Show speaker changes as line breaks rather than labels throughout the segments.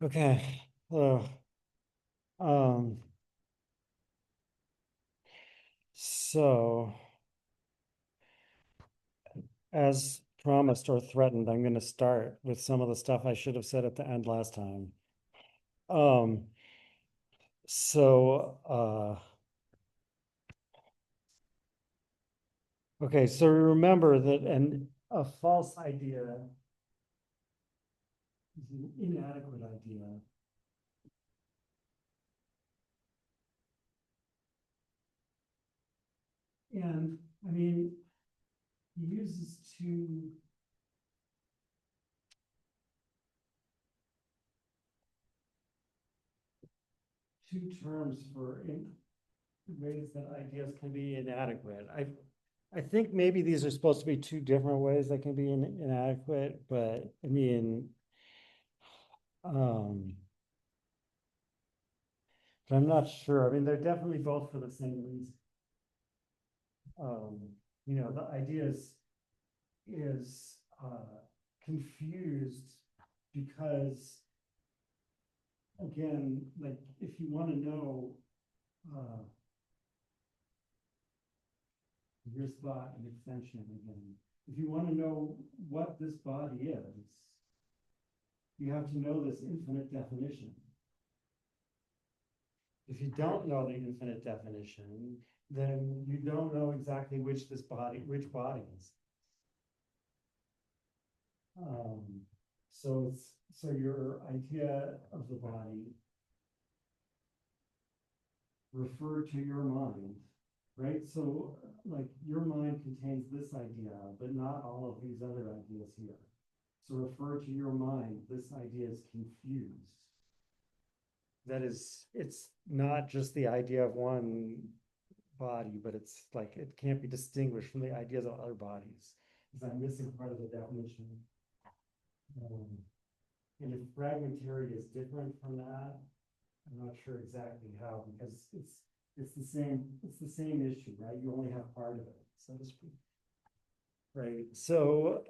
Okay. Um, so as promised or threatened, I'm going to start with some of the stuff I should have said at the end last time. Um, so, okay, so remember that a false idea is an inadequate idea. And I mean, he uses two terms for ways that ideas can be inadequate. I think maybe these are supposed to be two different ways that can be inadequate, but I mean, um, but I'm not sure. I mean, they're definitely both for the same reason. Um, the idea is confused because, again, like if you want to know, uh, here's thought and extension again. If you want to know what this body is, you have to know this infinite definition. If you don't know the infinite definition, then you don't know exactly which body is. Um, so your idea of the body refer to your mind, right? So like your mind contains this idea, but not all of these other ideas here. So refer to your mind, this idea is confused. That is, it's not just the idea of one body, but it's like it can't be distinguished from the ideas of other bodies. Because I'm missing part of the definition. Um, and if fragmentary is different from that, I'm not sure exactly how, because it's the same issue, right? You only have part of it, so to speak. Right. So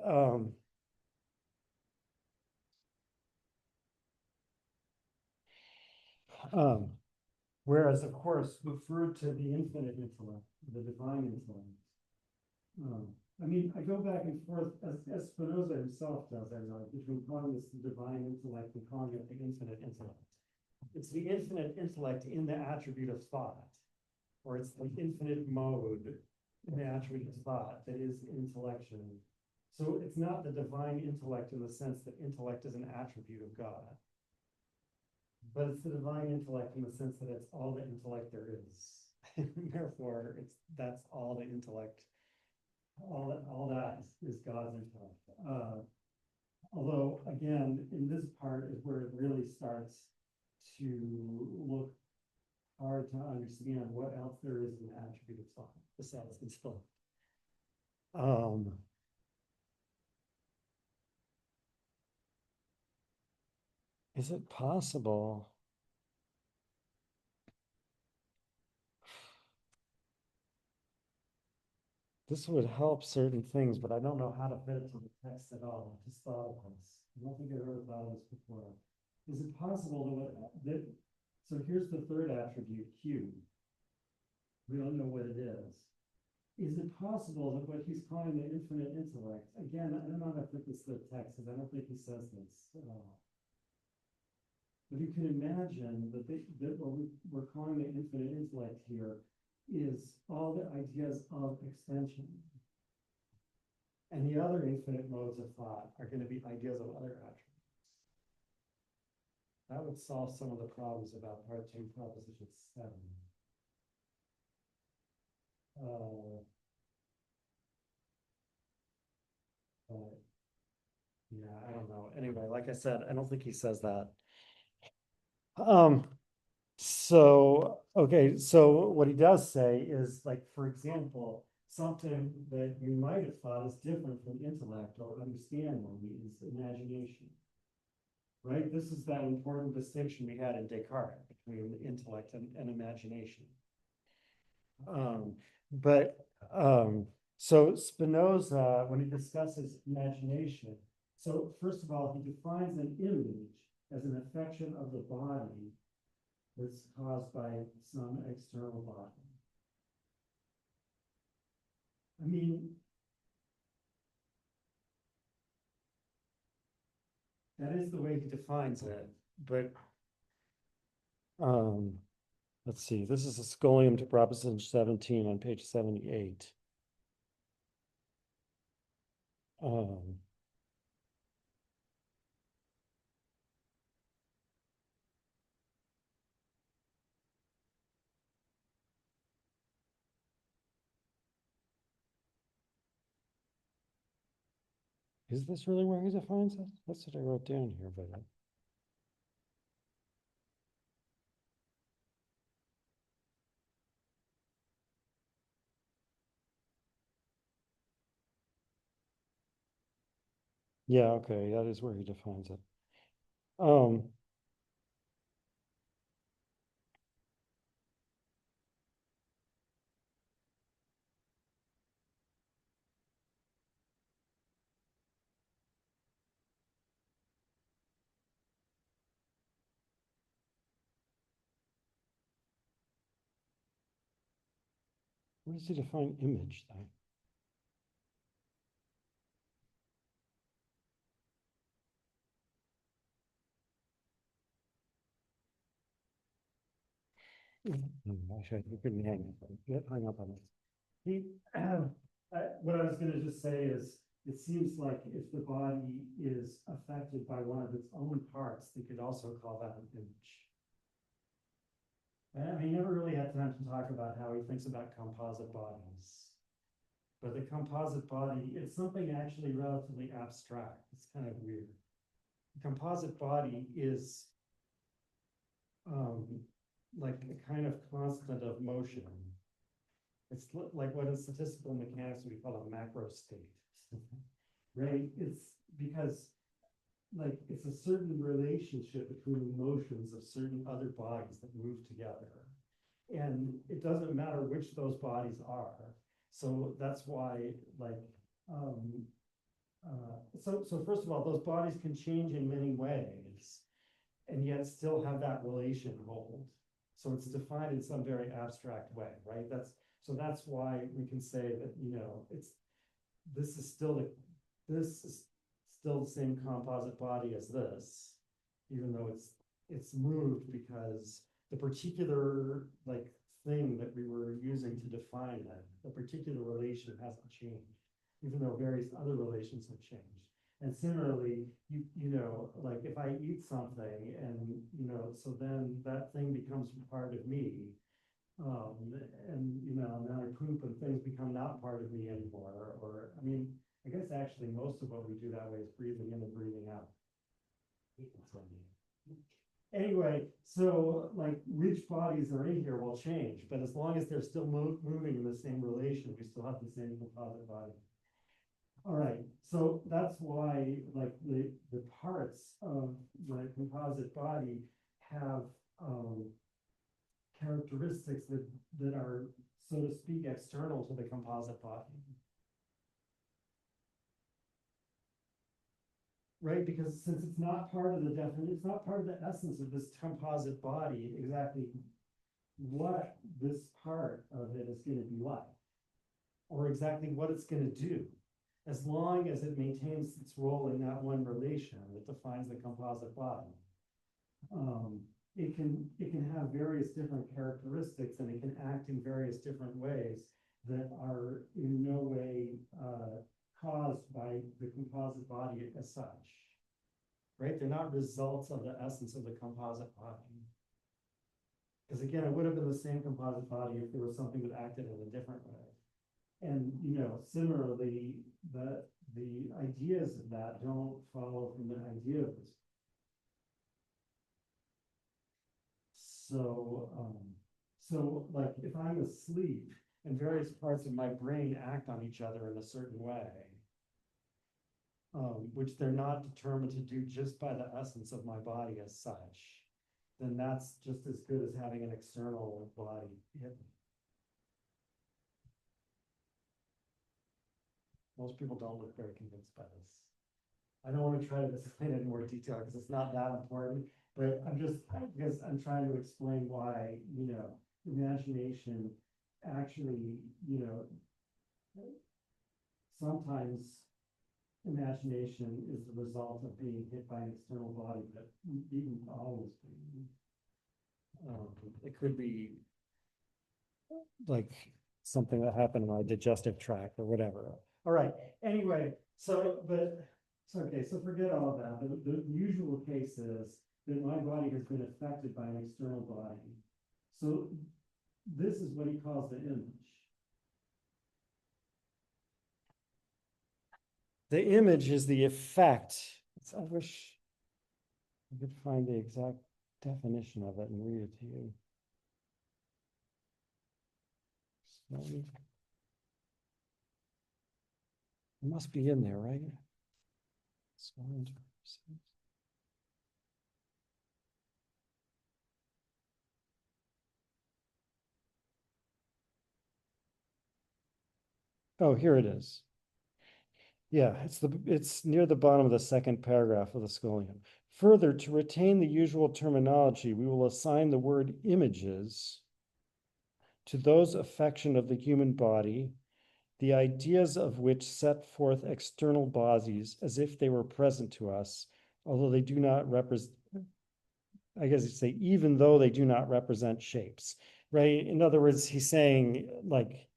um, whereas of course referred to the infinite intellect, the divine intellect. Um, I mean, I go back and forth as Spinoza himself does, I know, between calling this the divine intellect and calling it the infinite intellect. It's the infinite intellect in the attribute of thought, or it's the infinite mode in the attribute of thought that is intellection. So it's not the divine intellect in the sense that intellect is an attribute of God, but it's the divine intellect in the sense that it's all the intellect there is. Therefore, that's all the intellect, all that is God's intellect. Although, again, in this part is where it really starts to look hard to understand what else there is in the attribute of thought besides intellect. Um, is it possible? This would help certain things, but I don't know how to fit it to the text at all. I just thought of this. I don't think I've ever thought of this before. Is it possible so here's the third attribute, Q. We don't know what it is. Is it possible that what he's calling the infinite intellect, again, I don't know how to fit this to the text because I don't think he says this at all. But you can imagine that what we're calling the infinite intellect here is all the ideas of extension. And the other infinite modes of thought are going to be ideas of other attributes. That would solve some of the problems about part two, proposition 7. Uh, but yeah, I don't know. Anyway, like I said, I don't think he says that. Um, so, okay, so what he does say is like, for example, something that you might have thought is different from intellect or understanding is imagination, right? This is that important distinction we had in Descartes between intellect and imagination. Um, but so Spinoza, when he discusses imagination, so first of all, he defines an image as an affection of the body that's caused by some external body. I mean, that is the way he defines it, but let's see, this is a scholium to Proposition 17 on page 78. Is this really where he defines it? That's what I wrote down here, but yeah, okay, that is where he defines it. Where does he define image, though? Actually, I couldn't get hung up on it. He, what I was going to just say is, it seems like if the body is affected by one of its own parts, they could also call that an image. And he never really had time to talk about how he thinks about composite bodies. But the composite body, it's something actually relatively abstract. It's kind of weird. The composite body is like a kind of constant of motion. It's like what in statistical mechanics we call a macro state, right? It's because like it's a certain relationship between the motions of certain other bodies that move together. And it doesn't matter which those bodies are. So that's why like, so first of all, those bodies can change in many ways and yet still have that relation hold. So it's defined in some very abstract way, right? That's why we can say that, you know, this is still the same composite body as this, even though it's moved because the particular like thing that we were using to define it, the particular relation hasn't changed, even though various other relations have changed. And similarly, you know, like if I eat something and, you know, so then that thing becomes part of me. And, you know, now I poop and things become not part of me anymore. Or, I mean, I guess actually most of what we do that way is breathing in and breathing out. Anyway, so like which bodies are in here will change, but as long as they're still moving in the same relation, we still have the same composite body. All right, so that's why like the parts of the composite body have characteristics that are, so to speak, external to the composite body. Right, because since it's not part of the definition, it's not part of the essence of this composite body, exactly what this part of it is going to be like, or exactly what it's going to do. As long as it maintains its role in that one relation that defines the composite body, it can have various different characteristics and it can act in various different ways that are in no way caused by the composite body as such, right? They're not results of the essence of the composite body. Because again, it would have been the same composite body if there was something that acted in a different way. And, you know, similarly, the ideas of that don't follow from the idea of this. So like if I'm asleep and various parts of my brain act on each other in a certain way, which they're not determined to do just by the essence of my body as such, then that's just as good as having an external body hit me. Most people don't look very convinced by this. I don't want to try to explain it in more detail because it's not that important, but because I'm trying to explain why, imagination actually, sometimes imagination is the result of being hit by an external body, but even always being. It could be like something that happened in my digestive tract or whatever. All right. Anyway, okay, so forget all of that. The usual case is that my body has been affected by an external body. So this is what he calls the image. The image is the effect. I wish I could find the exact definition of it and read it to you. It must be in there, right? Oh, here it is. Yeah, it's near the bottom of the second paragraph of the scholium. Further, to retain the usual terminology, we will assign the word images to those affection of the human body, the ideas of which set forth external bodies as if they were present to us, although they do not represent, I guess you say, even though they do not represent shapes, right? In other words, he's saying, like,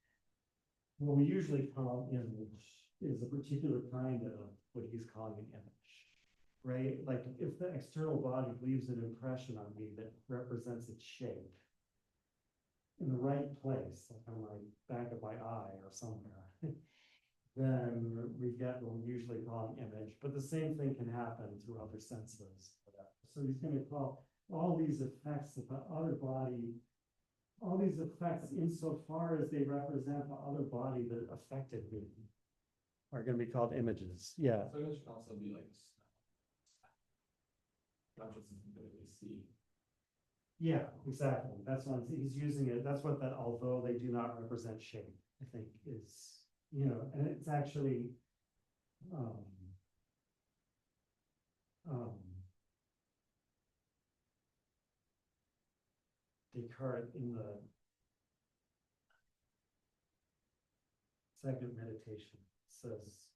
what we usually call image is a particular kind of what he's calling an image, right? Like if the external body leaves an impression on me that represents its shape in the right place, like on my back of my eye or somewhere, then we get what we usually call an image. But the same thing can happen through other senses. So he's going to call all these effects of the other body, all these effects insofar as they represent the other body that affected me, are going to be called images. Yeah.
So image can also be like not just something that we see.
Yeah, exactly. That's what he's using it. That's what that although they do not represent shape, I think is, and it's actually Descartes in the second meditation says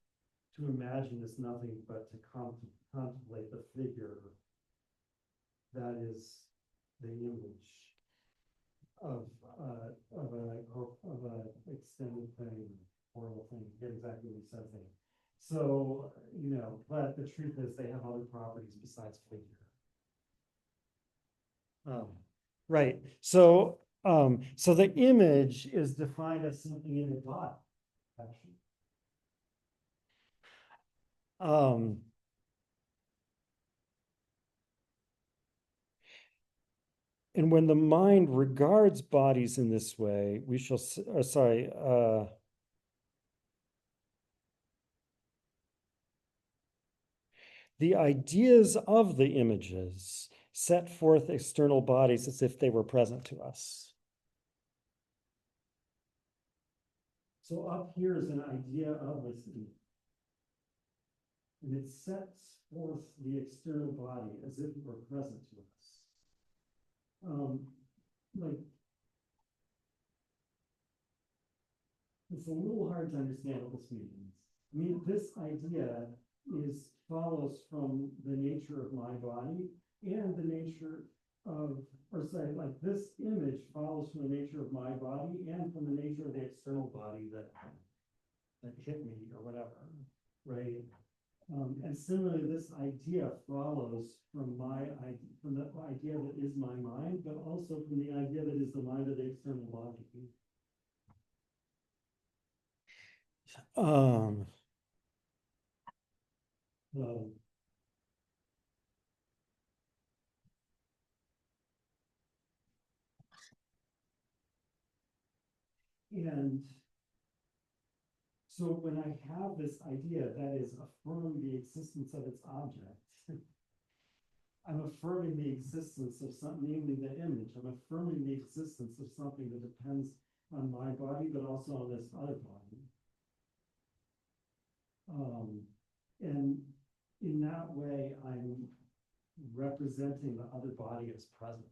to imagine is nothing but to contemplate the figure that is the image of a extended thing, oral thing. Get exactly what he says there. So, but the truth is they have other properties besides figure. Right. So the image is defined as something in the body, actually. And when the mind regards bodies in this way, we shall, the ideas of the images set forth external bodies as if they were present to us. So up here is an idea of this image. And it sets forth the external body as if it were present to us. Like, it's a little hard to understand what this means. I mean, this idea follows from the nature of my body and the nature of, or say, like this image follows from the nature of my body and from the nature of the external body that hit me or whatever, right? And similarly, this idea follows from from the idea that is my mind, but also from the idea that is the mind of the external body. And so when I have this idea that is affirming the existence of its object, I'm affirming the existence of something, namely the image. I'm affirming the existence of something that depends on my body, but also on this other body. And in that way, I'm representing the other body as present.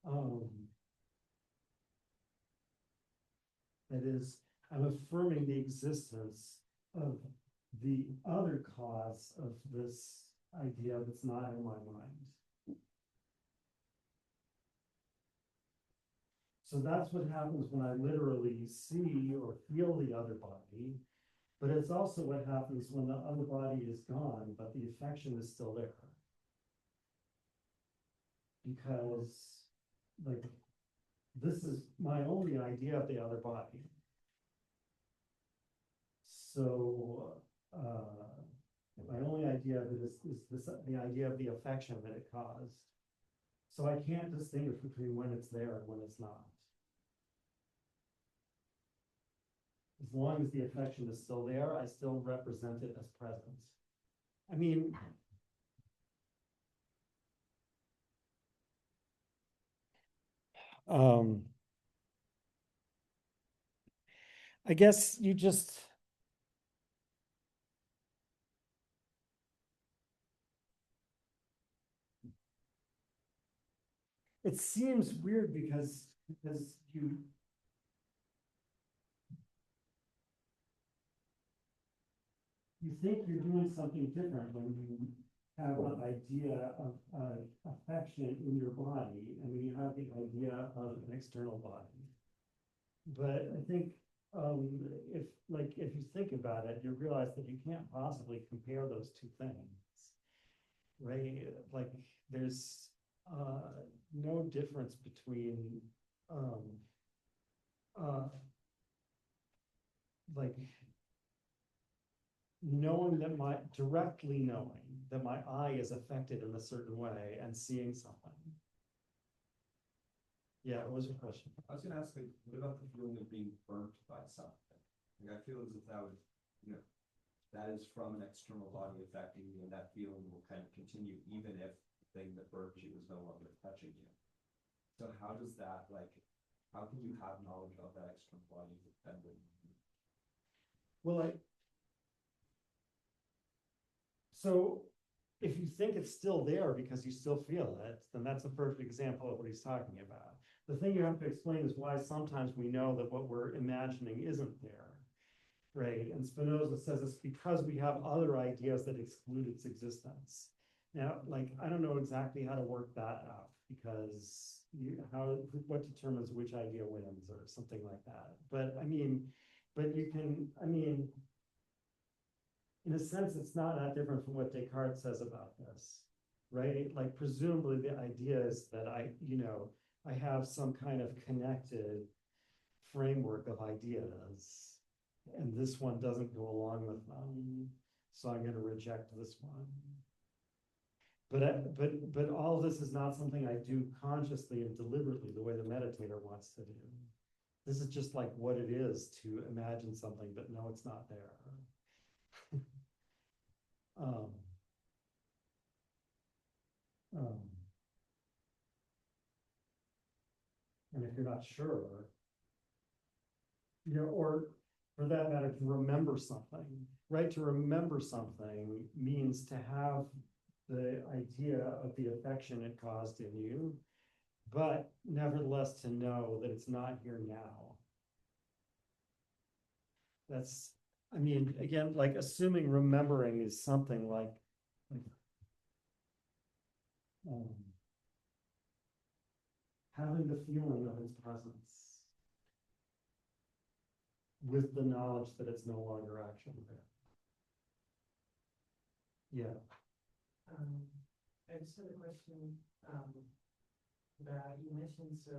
Um, that is, I'm affirming the existence of the other cause of this idea that's not in my mind. So that's what happens when I literally see or feel the other body, but it's also what happens when the other body is gone, but the affection is still there. Because, like, this is my only idea of the other body. So, my only idea of it is this, the idea of the affection that it caused. So I can't distinguish between when it's there and when it's not. As long as the affection is still there, I still represent it as present. I mean, I guess you just, it seems weird because you think you're doing something different when you have an idea of affection in your body, and when you have the idea of an external body. But I think if you think about it, you realize that you can't possibly compare those two things, right? Like there's no difference between like directly knowing that my eye is affected in a certain way and seeing something. Yeah, what was your question?
I was gonna ask, like, what about the feeling of being burnt by something? Like, I feel as if that would, that is from an external body affecting you, and that feeling will kind of continue even if the thing that burnt you is no longer touching you. So how does that, like, how can you have knowledge of that external body dependent?
Well, so if you think it's still there because you still feel it, then that's a perfect example of what he's talking about. The thing you have to explain is why sometimes we know that what we're imagining isn't there, right? And Spinoza says it's because we have other ideas that exclude its existence. Now, like, I don't know exactly how to work that out because what determines which idea wins or something like that. But you can, in a sense, it's not that different from what Descartes says about this, right? Like, presumably the idea is that I have some kind of connected framework of ideas, and this one doesn't go along with them, so I'm going to reject this one. But all of this is not something I do consciously and deliberately the way the meditator wants to do. This is just like what it is to imagine something, but no, it's not there. And if you're not sure, or for that matter, to remember something, right? To remember something means to have the idea of the affection it caused in you, but nevertheless to know that it's not here now. That's, again, like assuming remembering is something like having the feeling of its presence with the knowledge that it's no longer actually there. Yeah.
I just had a question that you mentioned, so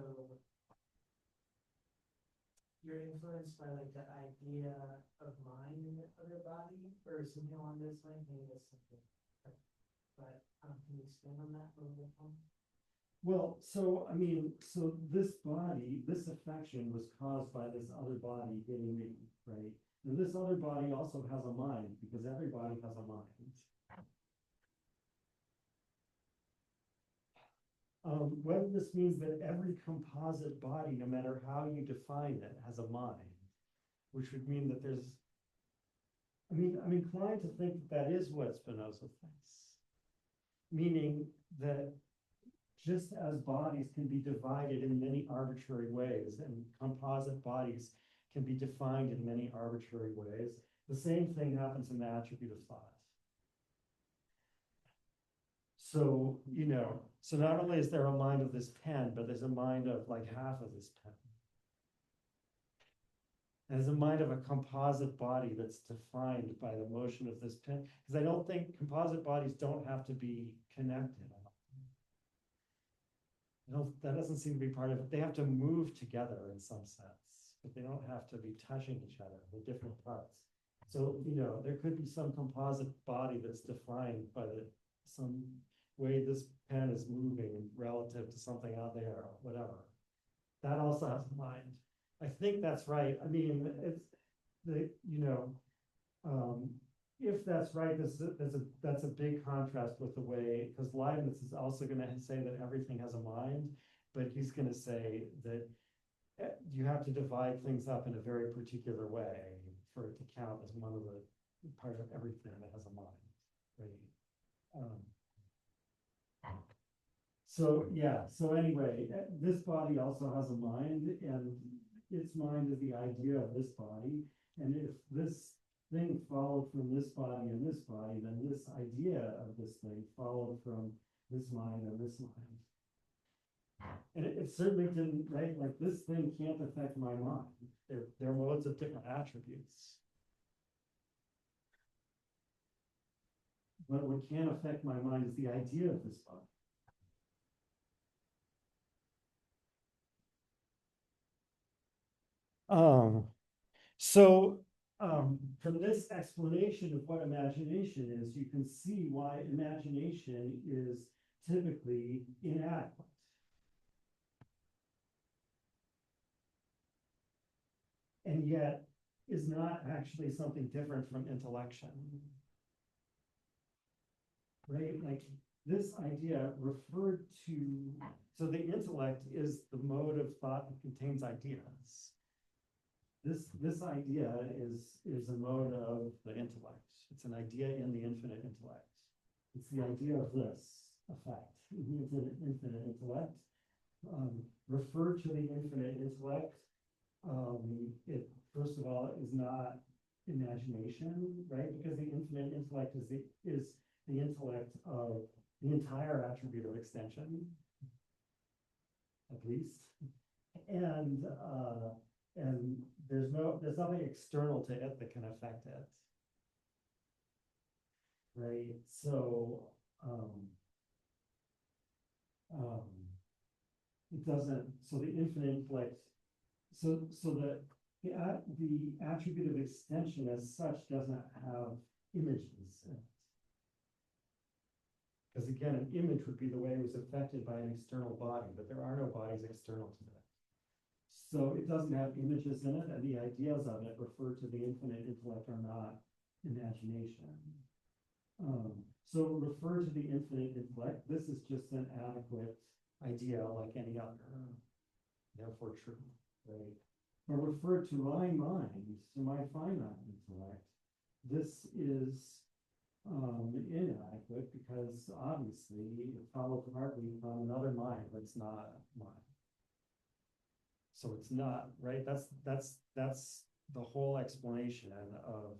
you're influenced by like the idea of mind in the other body or something along this line, maybe that's something, but can you expand on that a little bit more?
Well, so this body, this affection was caused by this other body hitting me, right? And this other body also has a mind because everybody has a mind. whether this means that every composite body, no matter how you define it, has a mind, which would mean that there's, I'm inclined to think that that is what Spinoza thinks. Meaning that just as bodies can be divided in many arbitrary ways and composite bodies can be defined in many arbitrary ways, the same thing happens in the attribute of thought. So, so not only is there a mind of this pen, but there's a mind of like half of this pen. And there's a mind of a composite body that's defined by the motion of this pen. Because I don't think composite bodies don't have to be connected. That doesn't seem to be part of it. They have to move together in some sense, but they don't have to be touching each other. They're different parts. So, there could be some composite body that's defined by some way this pen is moving relative to something out there, or whatever. That also has a mind. I think that's right. I mean, it's if that's right, that's a big contrast with the way, because Leibniz is also going to say that everything has a mind, but he's going to say that you have to divide things up in a very particular way for it to count as one of the part of everything that has a mind, right? So yeah, so anyway, this body also has a mind, and its mind is the idea of this body, and if this thing followed from this body and this body, then this idea of this thing followed from this mind and this mind. And it certainly didn't, right? Like this thing can't affect my mind. They're modes of different attributes. But what can affect my mind is the idea of this body. From this explanation of what imagination is, you can see why imagination is typically inadequate. And yet is not actually something different from intellection. Right? Like this idea referred to, so the intellect is the mode of thought that contains ideas. This idea is a mode of the intellect. It's an idea in the infinite intellect. It's the idea of this effect. It's an infinite intellect. Referred to the infinite intellect, it first of all is not imagination, right? Because the infinite intellect is the intellect of the entire attribute of extension, at least, and there's nothing external to it that can affect it, right? So it doesn't. So the infinite intellect. So the attribute of extension as such doesn't have images in it. Because again, an image would be the way it was affected by an external body, but there are no bodies external to it. So it doesn't have images in it, and the ideas of it referred to the infinite intellect are not imagination. So refer to the infinite intellect. This is just an adequate idea like any other, therefore true, right? But refer to my mind, to my finite intellect, this is inadequate because obviously it follows partly from another mind that's not mine. So it's not, right? That's the whole explanation of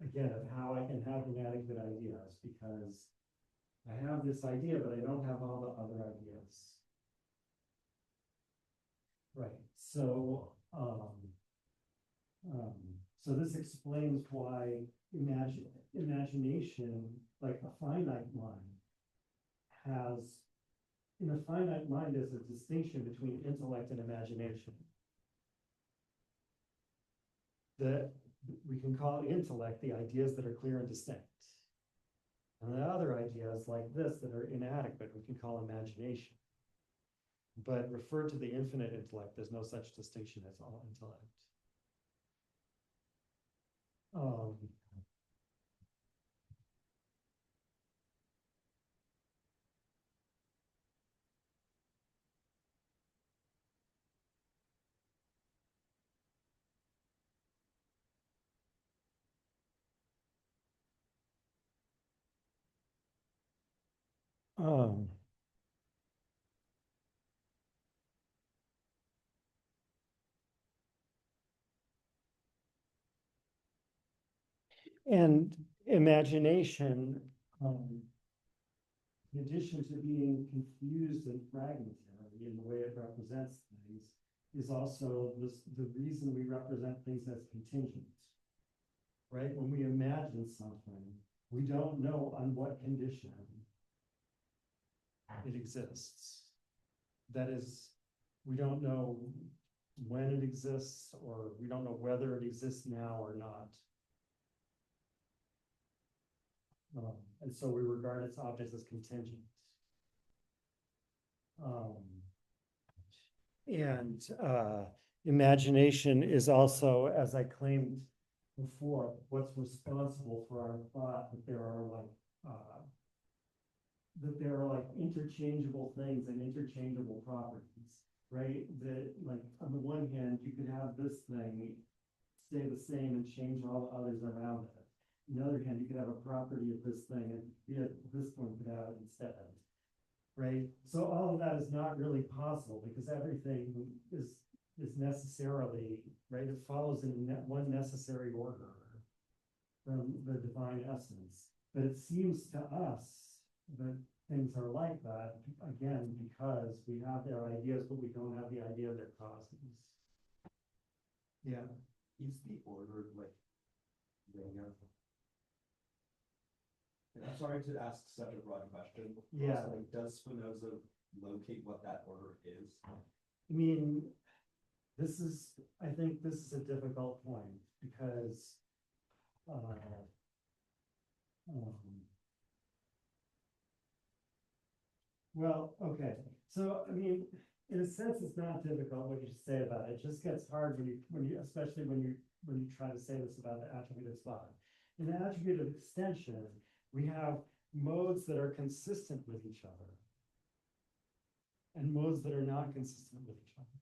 again, of how I can have inadequate ideas, because I have this idea, but I don't have all the other ideas. Right. So so this explains why imagination, like a finite mind, has, in a finite mind, there's a distinction between intellect and imagination. We can call intellect the ideas that are clear and distinct. And the other ideas like this that are inadequate, we can call imagination. But refer to the infinite intellect, there's no such distinction as all intellect. Um, and imagination, in addition to being confused and fragmentary in the way it represents things, is also the reason we represent things as contingent. Right? When we imagine something, we don't know on what condition it exists. That is, we don't know when it exists, or we don't know whether it exists now or not. And so we regard its objects as contingent. And imagination is also, as I claimed before, what's responsible for our thought that there are like interchangeable things and interchangeable properties, right? That, like, on the one hand, you can have this thing stay the same and change all the others around it. On the other hand, you could have a property of this thing and yet this one could have it instead, right? So all of that is not really possible because everything is necessarily, right? It follows in one necessary order from the divine essence. But it seems to us that things are like that, again, because we have their ideas, but we don't have the idea of their causes. Yeah.
Is the order like linear? And I'm sorry to ask such a broad question.
Yeah.
Also, like, does Spinoza locate what that order is?
I mean, I think this is a difficult point because well, okay. So, I mean, in a sense, it's not difficult what you say about it. It just gets hard especially when you try to say this about the attribute of thought. In the attribute of extension, we have modes that are consistent with each other and modes that are not consistent with each other.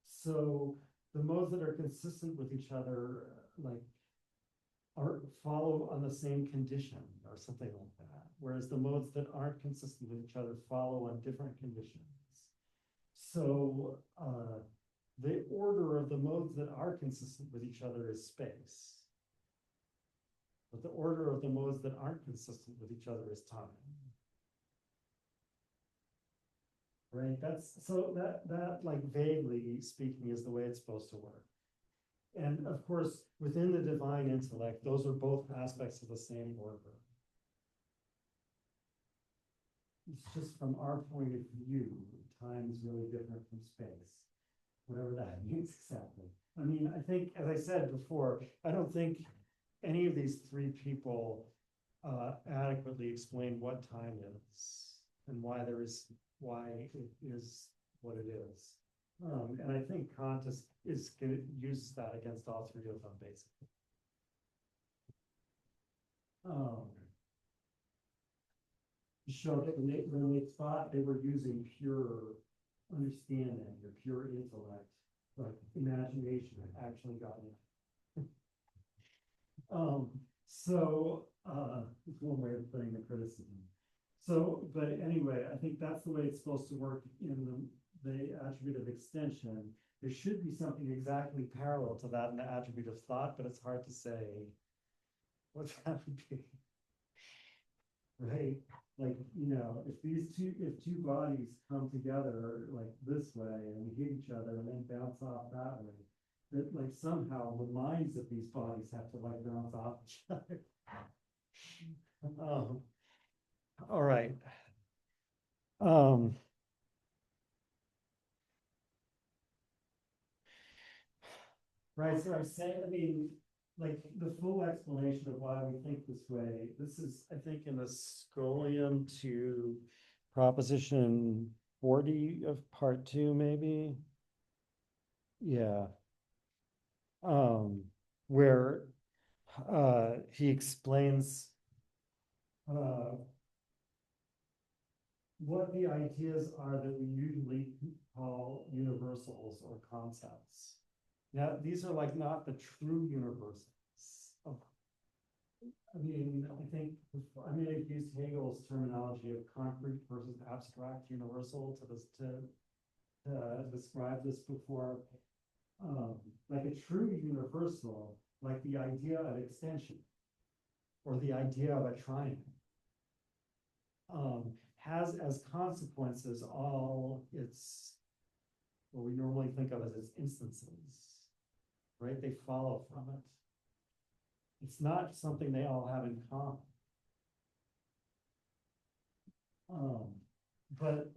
So the modes that are consistent with each other, like, follow on the same condition or something like that. Whereas the modes that aren't consistent with each other follow on different conditions. So the order of the modes that are consistent with each other is space. But the order of the modes that aren't consistent with each other is time. Right? That like vaguely speaking is the way it's supposed to work. And of course, within the divine intellect, those are both aspects of the same order. It's just from our point of view, time is really different from space, whatever that means exactly. I mean, I think, as I said before, I don't think any of these three people adequately explain what time is and why it is what it is. And I think Kant uses that against all three of them, basically. To show that when they thought they were using pure understanding or pure intellect, like imagination actually got in. It's one way of putting the criticism. So, but anyway, I think that's the way it's supposed to work in the attribute of extension. There should be something exactly parallel to that in the attribute of thought, but it's hard to say what that would be. Right? Like, if two bodies come together like this way and we hit each other and then bounce off that way, that like somehow the minds of these bodies have to like bounce off each other. All right. Right, so I'm saying, I mean, like the full explanation of why we think this way, this is, I think, in the scholium to proposition 40 of part 2, maybe. Yeah. Where he explains what the ideas are that we usually call universals or concepts. Now, these are like not the true universals. I mean, I mean, I've used Hegel's terminology of concrete versus abstract universal to this, to describe this before. Like a true universal, like the idea of extension or the idea of a triangle, has as consequences all its, what we normally think of as its instances, right? They follow from it. It's not something they all have in common. But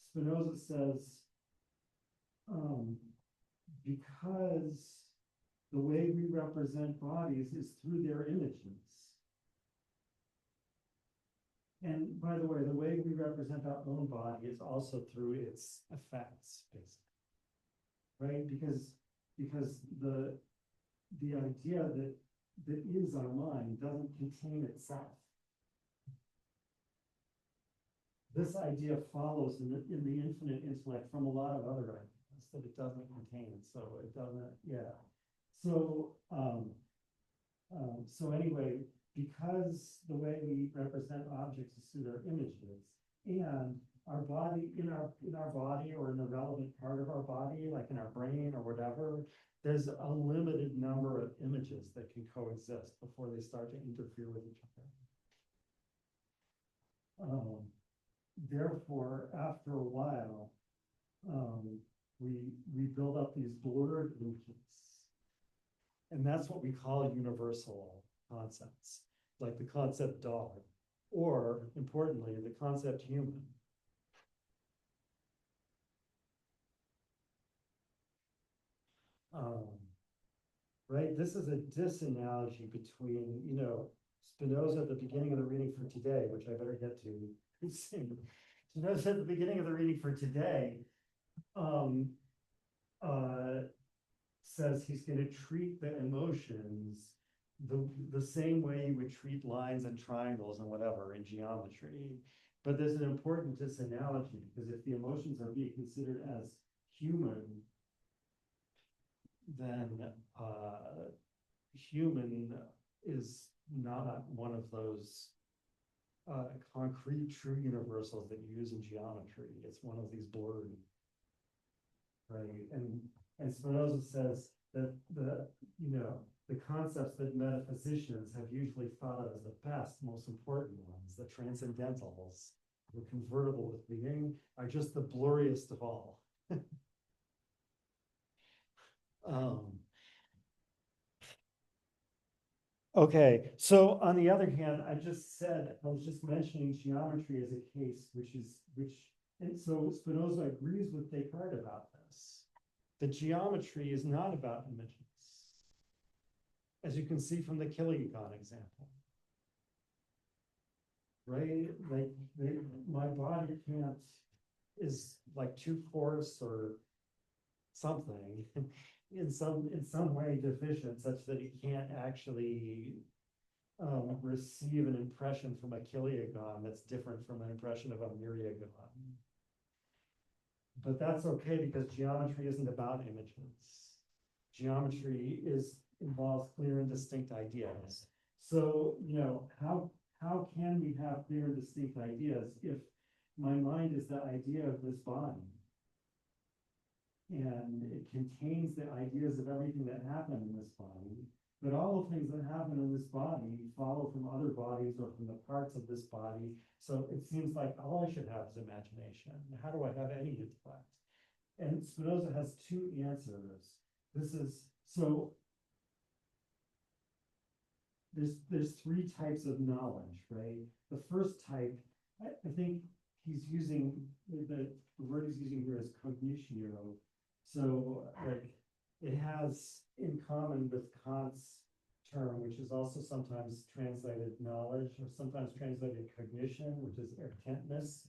Spinoza says, because the way we represent bodies is through their images. And by the way we represent our own body is also through its effects, basically. Right? Because the idea that is our mind doesn't contain itself. This idea follows in the infinite intellect from a lot of other ideas that it doesn't contain. So it doesn't, yeah. So so anyway, because the way we represent objects is through their images, and our body, in our body or in the relevant part of our body, like in our brain or whatever, there's a limited number of images that can coexist before they start to interfere with each other. Therefore, after a while, we build up these blurred images, and that's what we call universal concepts, like the concept dog, or importantly, the concept human. Right, this is a disanalogy between, Spinoza at the beginning of the reading for today, which I better get to soon. Spinoza at the beginning of the reading for today says he's going to treat the emotions the same way you would treat lines and triangles and whatever in geometry. But there's an important disanalogy, because if the emotions are being considered as human, then human is not one of those concrete true universals that you use in geometry. It's one of these blurred, right? And Spinoza says that the concepts that metaphysicians have usually thought of as the best, most important ones, the transcendentals, the convertible with meaning, are just the blurriest of all. Okay, so on the other hand, I was just mentioning geometry as a case, and so Spinoza agrees with Descartes about this. The geometry is not about images, as you can see from the kilogon example. Right? Like my body is like too coarse or something in some way deficient, such that it can't actually receive an impression from a kilogon that's different from an impression of a myriagon. But that's okay, because geometry isn't about images. Geometry involves clear and distinct ideas. So, how can we have clear and distinct ideas if my mind is the idea of this body, and it contains the ideas of everything that happened in this body, but all the things that happen in this body follow from other bodies or from the parts of this body. So it seems like all I should have is imagination. How do I have any intellect? And Spinoza has two answers. There's three types of knowledge, right? The first type, I think he's using, the word he's using here is cognitio. So like it has in common with Kant's term, which is also sometimes translated knowledge, or sometimes translated cognition, which is erkentnis,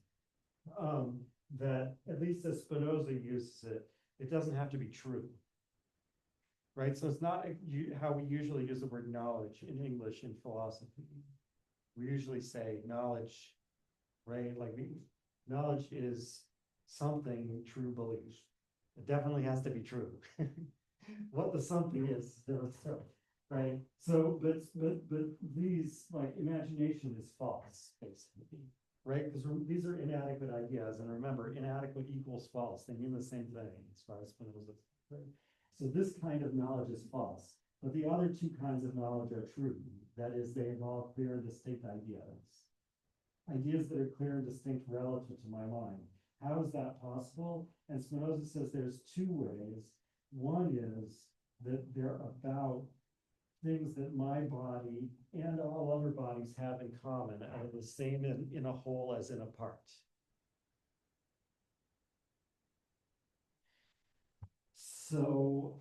that at least as Spinoza uses it, it doesn't have to be true. Right? So it's not how we usually use the word knowledge in English in philosophy. We usually say knowledge, right? Like knowledge is something true belief. It definitely has to be true. What the something is, right? So, but these, like, imagination is false, basically, right? Because these are inadequate ideas, and remember, inadequate equals false, they mean the same thing as far as Spinoza, right? So this kind of knowledge is false, but the other two kinds of knowledge are true. That is, they involve clear and distinct ideas. Ideas that are clear and distinct relative to my mind. How is that possible? And Spinoza says there's two ways. One is that they're about things that my body and all other bodies have in common, and are the same in a whole as in a part. So,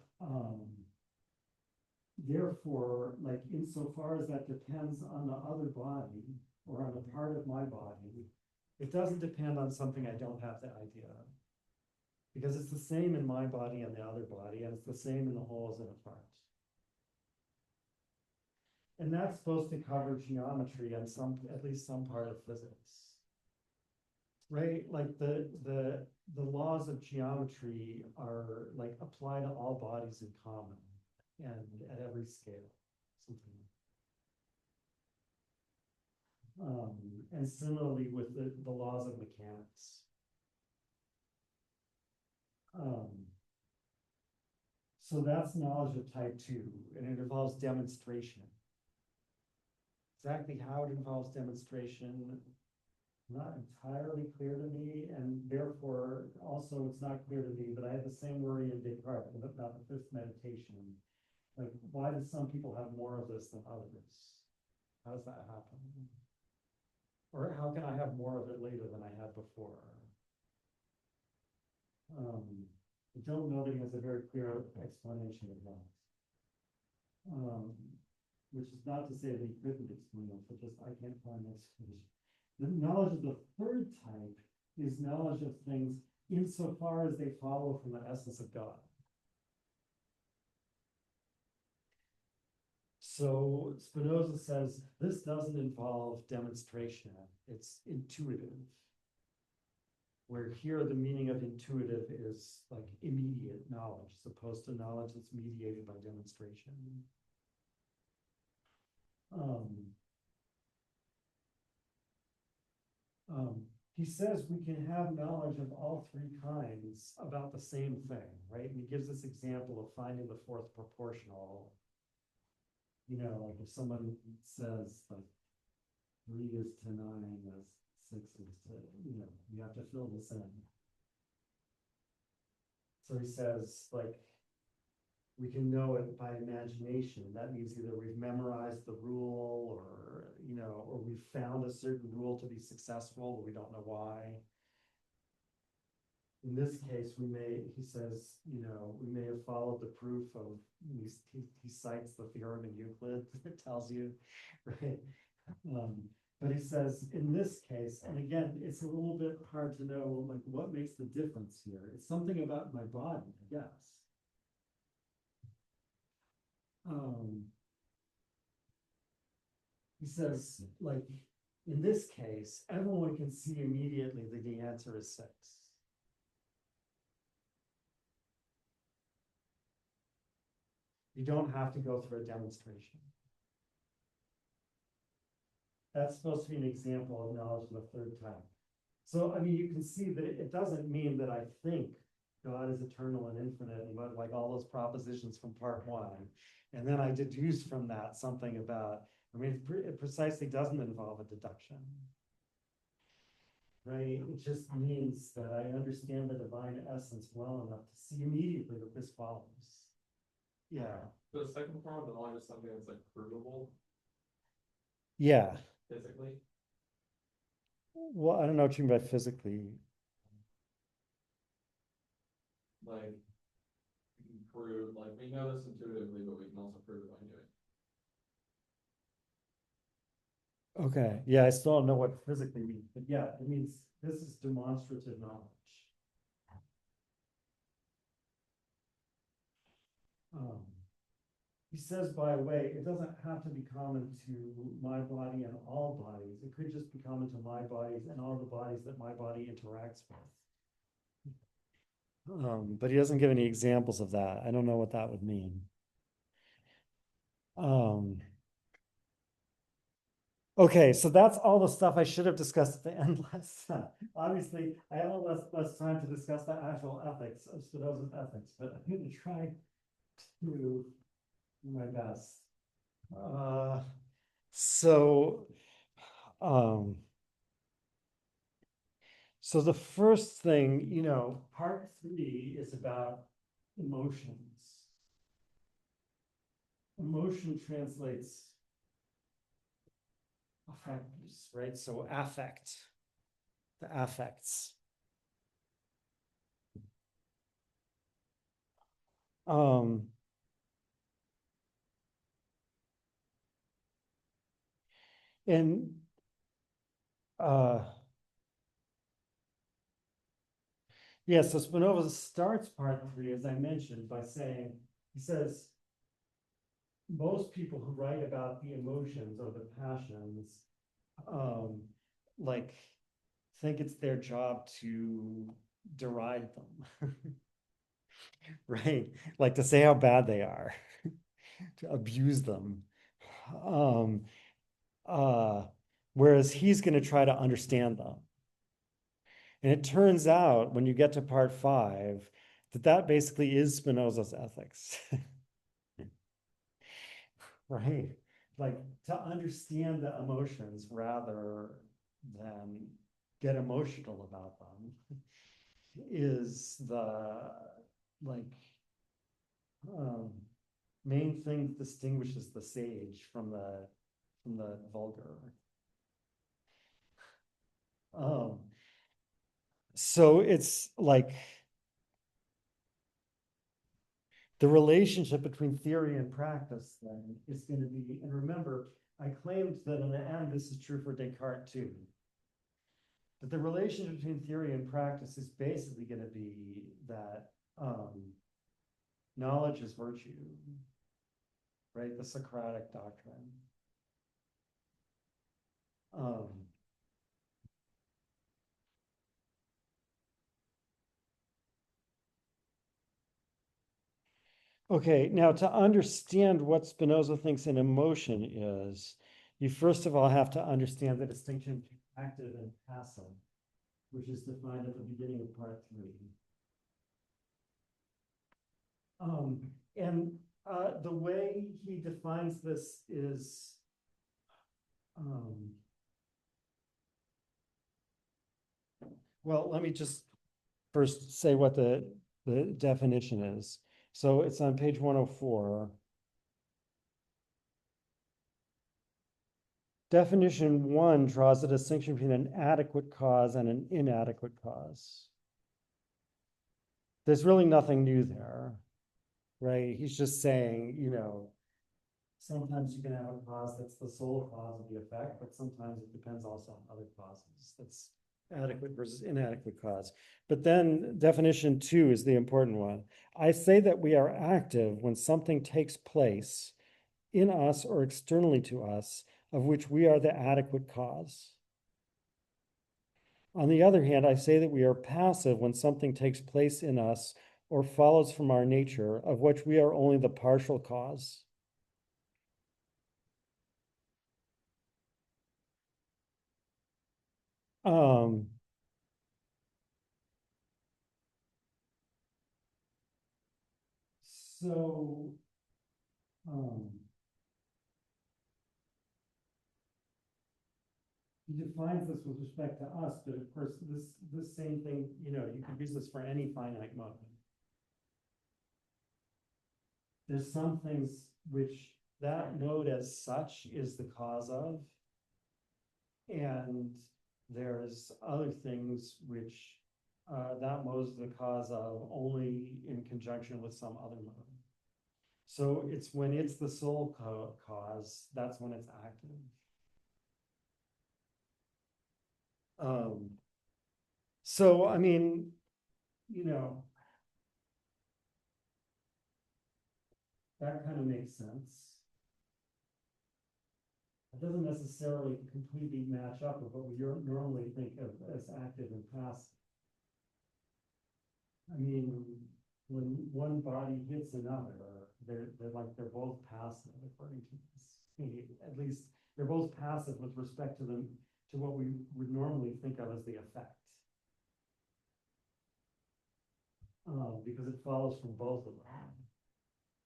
therefore, like, insofar as that depends on the other body or on a part of my body, it doesn't depend on something I don't have the idea of. Because it's the same in my body and the other body, and it's the same in the whole as in a part. And that's supposed to cover geometry and at least some part of physics. Right? Like the laws of geometry are like apply to all bodies in common and at every scale. Something. And similarly with the laws of mechanics. So that's knowledge of type 2, and it involves demonstration. Exactly how it involves demonstration, not entirely clear to me, and therefore also it's not clear to me, but I have the same worry in Descartes about the fifth meditation. Like, why do some people have more of this than others? How does that happen? Or how can I have more of it later than I had before? I don't know that he has a very clear explanation of that. Which is not to say that he couldn't explain it, but just I can't find an explanation. The knowledge of the third type is knowledge of things insofar as they follow from the essence of God. So Spinoza says this doesn't involve demonstration, it's intuitive. Where here the meaning of intuitive is like immediate knowledge, as opposed to knowledge that's mediated by demonstration. He says we can have knowledge of all three kinds about the same thing, right? And he gives this example of finding the fourth proportional. You know, like if someone says like 3 is to 9 as 6 is to, you know, you have to fill this in. So he says, like, we can know it by imagination. That means either we've memorized the rule or, you know, or we've found a certain rule to be successful, but we don't know why. In this case, he says, you know, we may have followed the proof of, he cites the theorem in Euclid that tells you, right? But he says in this case, and again, it's a little bit hard to know, like, what makes the difference here. It's something about my body, I guess. He says, like, in this case, everyone can see immediately that the answer is 6. You don't have to go through a demonstration. That's supposed to be an example of knowledge of the third type. So, I mean, you can see that it doesn't mean that I think God is eternal and infinite, and like all those propositions from part 1. And then I deduce from that something about, I mean, it precisely doesn't involve a deduction. Right? It just means that I understand the divine essence well enough to see immediately that this follows. Yeah.
So the second form of knowledge is something that's like provable
Yeah.
physically.
Well, I don't know what you mean by physically.
Like we can prove, like we know this intuitively, but we can also prove it by doing it.
Okay. Yeah, I still don't know what physically means, but yeah, it means this is demonstrative knowledge. He says, by the way, it doesn't have to be common to my body and all bodies. It could just be common to my bodies and all the bodies that my body interacts with. But he doesn't give any examples of that. I don't know what that would mean. Um, okay, so that's all the stuff I should have discussed at the end last time. Obviously, I have less time to discuss the actual ethics of Spinoza's ethics, but I'm going to try to do my best. Uh, so, um, so the first thing, part 3 is about emotions. Emotion translates affects, right? So affect, the affects. Um, and yeah, so Spinoza starts part 3, as I mentioned, by saying, he says, most people who write about the emotions or the passions, like, think it's their job to deride them, right? Like to say how bad they are, to abuse them. Um, uh, Whereas he's going to try to understand them. And it turns out when you get to part 5, that basically is Spinoza's ethics, right? Like to understand the emotions rather than get emotional about them is the like um, main thing that distinguishes the sage from the vulgar. Um, so it's like the relationship between theory and practice then is going to be, and remember, I claimed that in the end, this is true for Descartes too, that the relationship between theory and practice is basically going to be that knowledge is virtue, right? The Socratic doctrine. Um, Okay, now to understand what Spinoza thinks an emotion is, you first of all have to understand the distinction between active and passive, which is defined at the beginning of part 3. And the way he defines this is well, let me just first say what the definition is. So it's on page 104. Definition 1 draws a distinction between an adequate cause and an inadequate cause. There's really nothing new there, right? He's just saying, sometimes you can have a cause that's the sole cause of the effect, but sometimes it depends also on other causes. That's adequate versus inadequate cause. But then definition 2 is the important one. I say that we are active when something takes place in us or externally to us, of which we are the adequate cause. On the other hand, I say that we are passive when something takes place in us or follows from our nature, of which we are only the partial cause. Um, so, um, he defines this with respect to us, but of course, this same thing, you could use this for any finite mode. There's some things which that mode as such is the cause of, and there's other things which that mode is the cause of only in conjunction with some other mode. So it's when it's the sole cause, that's when it's active. So, I mean, that kind of makes sense. It doesn't necessarily completely match up with what we normally think of as active and passive. I mean, when one body hits another, they're both passive according to this. At least they're both passive with respect to them, to what we would normally think of as the effect. Because it follows from both of them.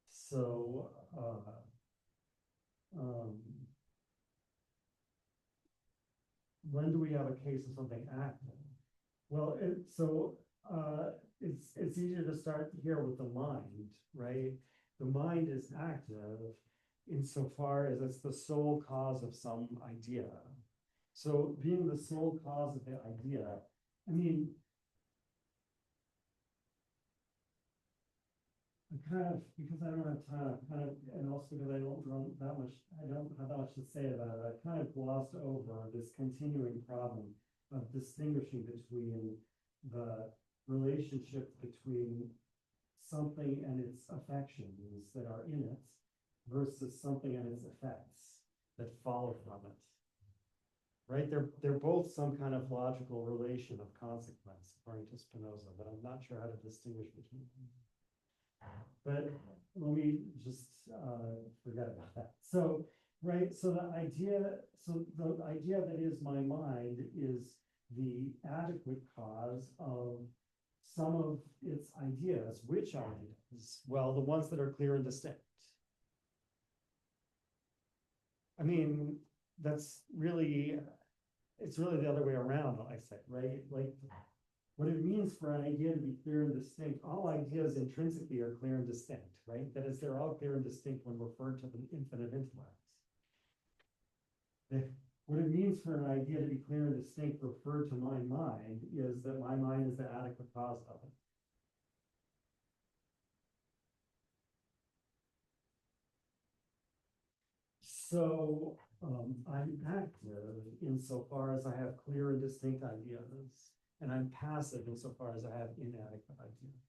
So, when do we have a case of something active? Well, it's easier to start here with the mind, right? The mind is active insofar as it's the sole cause of some idea. So being the sole cause of the idea, I mean, because I don't have time, and also because I don't have that much to say about it, I kind of glossed over this continuing problem of distinguishing between the relationship between something and its affections that are in it versus something and its effects that follow from it. Right? They're both some kind of logical relation of consequence, according to Spinoza, but I'm not sure how to distinguish between them. But let me just forget about that. So, right, so the idea that is my mind is the adequate cause of some of its ideas. Which ideas? Well, the ones that are clear and distinct. I mean, it's really the other way around, I say, right? Like, what it means for an idea to be clear and distinct, all ideas intrinsically are clear and distinct, right? That is, they're all clear and distinct when referred to the infinite intellects. What it means for an idea to be clear and distinct referred to my mind is that my mind is the adequate cause of it. So I'm active insofar as I have clear and distinct ideas, and I'm passive insofar as I have inadequate ideas.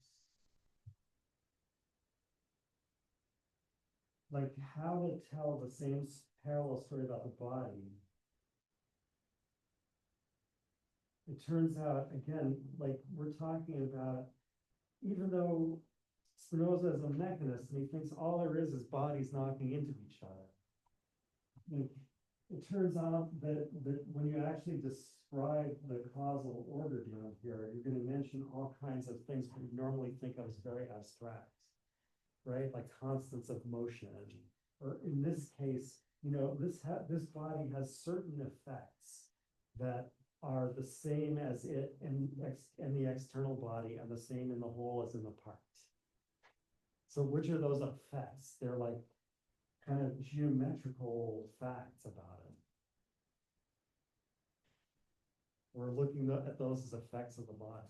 Like how to tell the same parallel story about the body. It turns out, again, like we're talking about, even though Spinoza is a mechanist and he thinks all there is bodies knocking into each other. Like, it turns out that when you actually describe the causal order down here, you're going to mention all kinds of things we normally think of as very abstract, right? Like constants of motion, or in this case, this body has certain effects that are the same as it in the external body and the same in the whole as in the part. So which are those effects? They're like kind of geometrical facts about it. We're looking at those as effects of the body.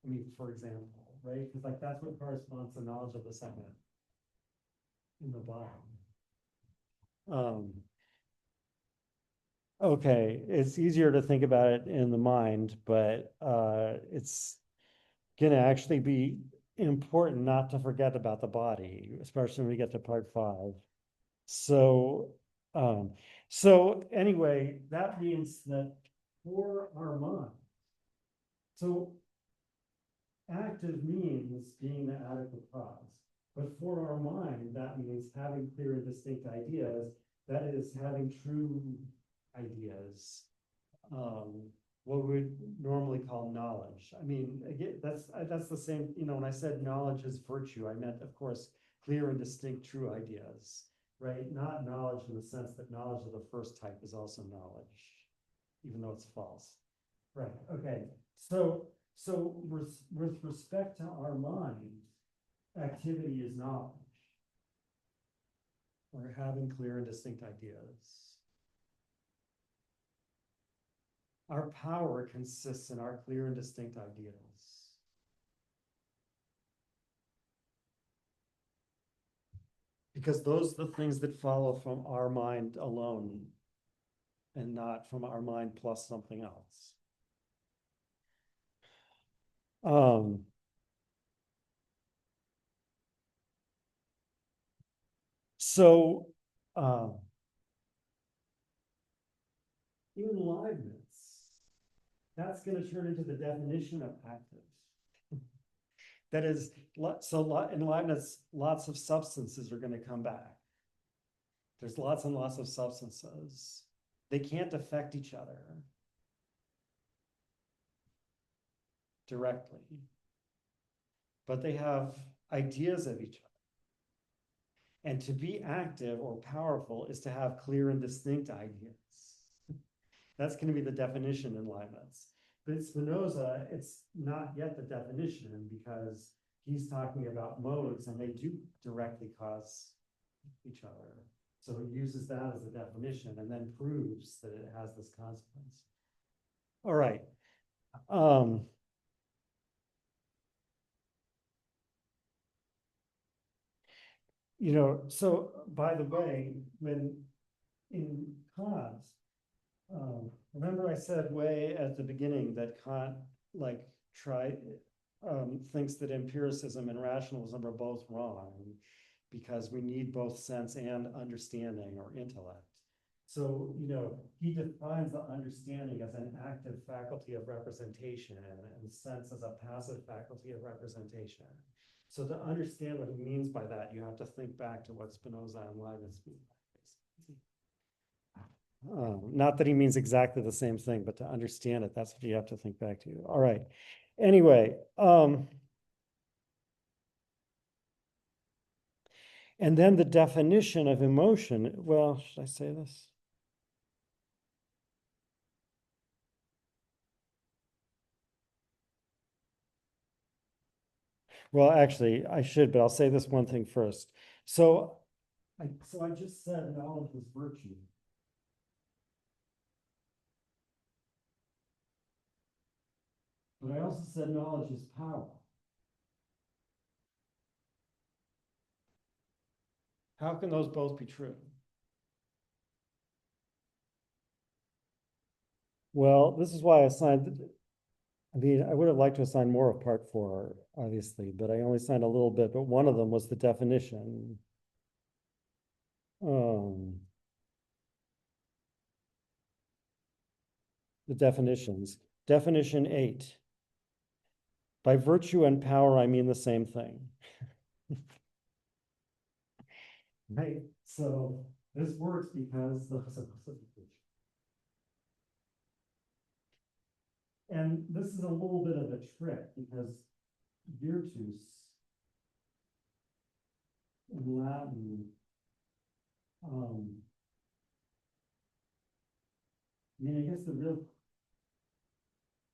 I mean, for example, right? Because like that's what corresponds to knowledge of the second in the body. Okay, it's easier to think about it in the mind, but it's gonna actually be important not to forget about the body, especially when we get to part 5. So anyway, that means that for our mind, so active means being the adequate cause, but for our mind, that means having clear and distinct ideas, that is having true ideas, what we would normally call knowledge. I mean, again, that's the same, when I said knowledge is virtue, I meant, of course, clear and distinct true ideas, right? Not knowledge in the sense that knowledge of the first type is also knowledge, even though it's false. Right, okay. So with respect to our mind, activity is knowledge. We're having clear and distinct ideas. Our power consists in our clear and distinct ideas. Because those are the things that follow from our mind alone and not from our mind plus something else. In Leibniz, that's going to turn into the definition of active. That is, in Leibniz, lots of substances are gonna come back. There's lots and lots of substances. They can't affect each other directly, but they have ideas of each other. And to be active or powerful is to have clear and distinct ideas. That's going to be the definition in Leibniz. But Spinoza, it's not yet the definition because he's talking about modes and they do directly cause each other. So he uses that as a definition and then proves that it has this consequence. All right. So by the way, when in Kant, remember I said way at the beginning that Kant thinks that empiricism and rationalism are both wrong because we need both sense and understanding or intellect. So, he defines the understanding as an active faculty of representation and sense as a passive faculty of representation. So to understand what he means by that, you have to think back to what Spinoza and Leibniz mean. Not that he means exactly the same thing, but to understand it, that's what you have to think back to. All right. Anyway, and then the definition of emotion. Well, should I say this? Well, actually, I should, but I'll say this one thing first. So I just said knowledge is virtue. But I also said knowledge is power. How can those both be true? Well, this is why I assigned, I would have liked to assign more of part 4, obviously, but I only signed a little bit, but one of them was the definition. The definitions. Definition 8. By virtue and power, I mean the same thing. Right, so this works because and this is a little bit of a trick because virtus in Latin I guess the real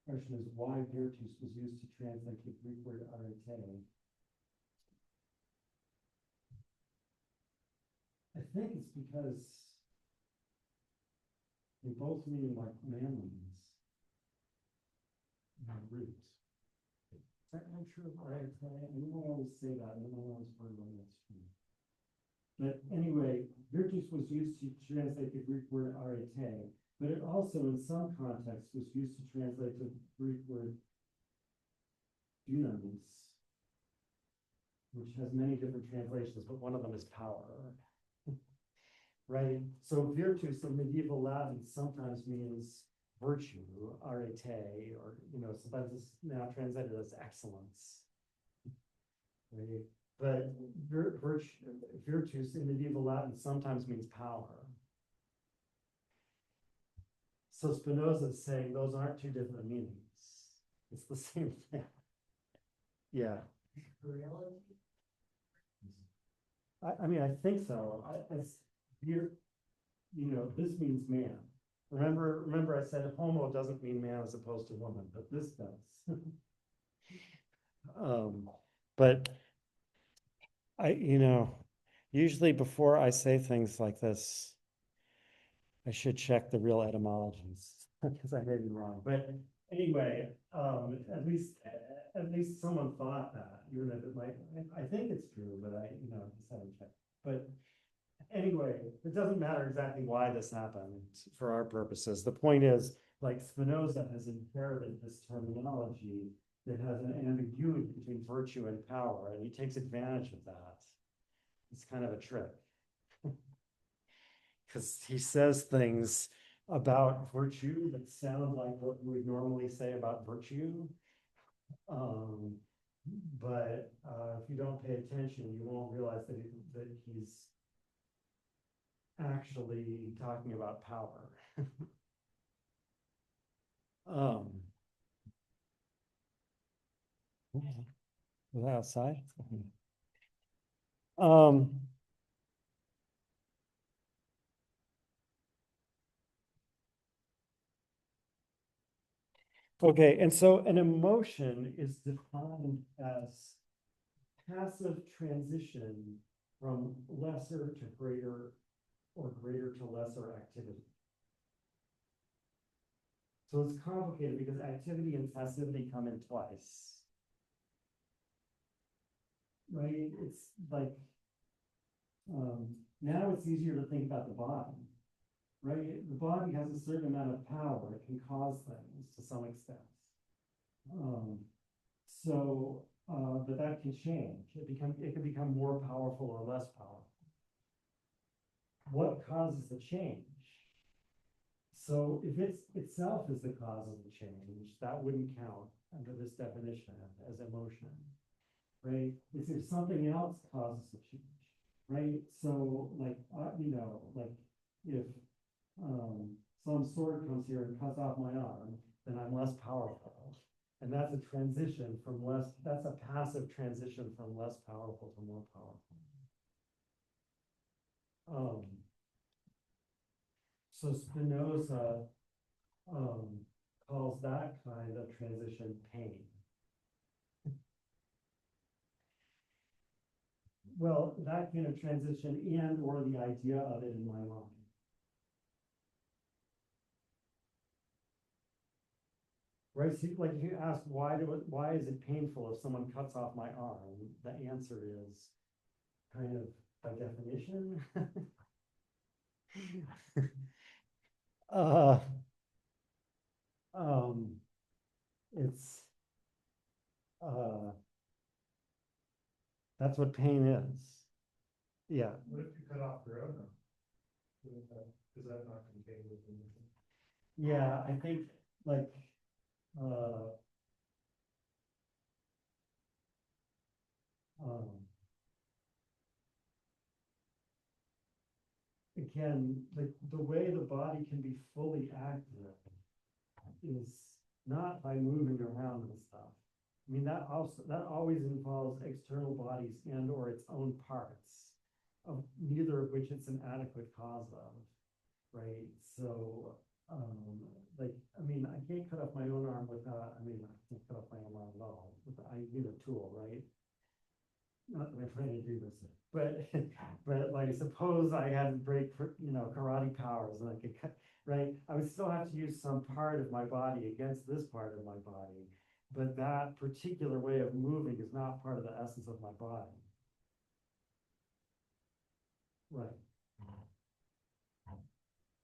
question is why virtus was used to translate the Greek word arete. I think it's because they both mean like manliness. Root. Is that not true of arete? I don't always say that. I don't always word when that's true. But anyway, virtus was used to translate the Greek word arete, but it also in some contexts was used to translate the Greek word dunamis, which has many different translations, but one of them is power. Right? So virtus in medieval Latin sometimes means virtue, arete, or sometimes it's now translated as excellence. Right? But virtus in medieval Latin sometimes means power. So Spinoza is saying those aren't two different meanings. It's the same thing. Yeah.
Really?
I think so. This means man. Remember I said homo doesn't mean man as opposed to woman, but this does. But usually before I say things like this, I should check the real etymologies because I may be wrong. But anyway, at least someone thought that, even if it might. I think it's true, but I just haven't checked. But anyway, it doesn't matter exactly why this happened for our purposes. The point is, like Spinoza has inherited this terminology that has an ambiguity between virtue and power, and he takes advantage of that. It's kind of a trick. Because he says things about virtue that sound like what we would normally say about virtue. but if you don't pay attention, you won't realize that he's actually talking about power. Was that outside? Um, okay, and so an emotion is defined as passive transition from lesser to greater or greater to lesser activity. So it's complicated because activity and passivity come in twice. Right? It's like, now it's easier to think about the body, right? The body has a certain amount of power. It can cause things to some extent. But that can change. It can become more powerful or less powerful. What causes the change? So if it's itself is the cause of the change, that wouldn't count under this definition as emotion, right? It's if something else causes the change, right? So like, like if some sword comes here and cuts off my arm, then I'm less powerful. And that's a transition from that's a passive transition from less powerful to more powerful. So Spinoza calls that kind of transition pain. Well, that kind of transition and or the idea of it in my mind. Right, so like if you ask why is it painful if someone cuts off my arm, the answer is kind of by definition. It's that's what pain is. Yeah.
What if you cut off your own arm? Is that not contained within the?
Yeah, I think like again, the way the body can be fully active is not by moving around and stuff. I mean, that always involves external bodies and or its own parts, of neither of which it's an adequate cause of, right? So, like, I mean, I can't cut off my own arm without, I can't cut off my own arm at all. I need a tool, right? Not that I'm trying to do this, but like, suppose I had to break, karate powers and I could cut, right? I would still have to use some part of my body against this part of my body. But that particular way of moving is not part of the essence of my body. Right.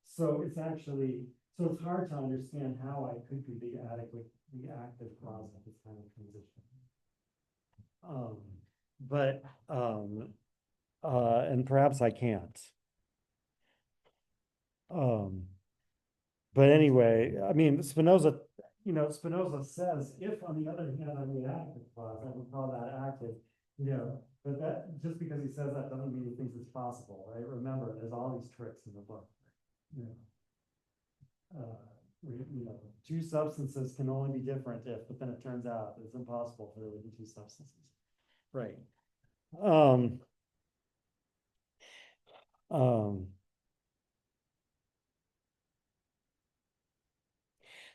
So it's hard to understand how I could be the active cause of this kind of transition. And perhaps I can't. But anyway, I mean, Spinoza says, if on the other hand, I'm the active cause, I would call that active, but that, just because he says that doesn't mean he thinks it's possible, right? Remember, there's all these tricks in the book. Two substances can only be different but then it turns out it's impossible for there to be two substances. Right.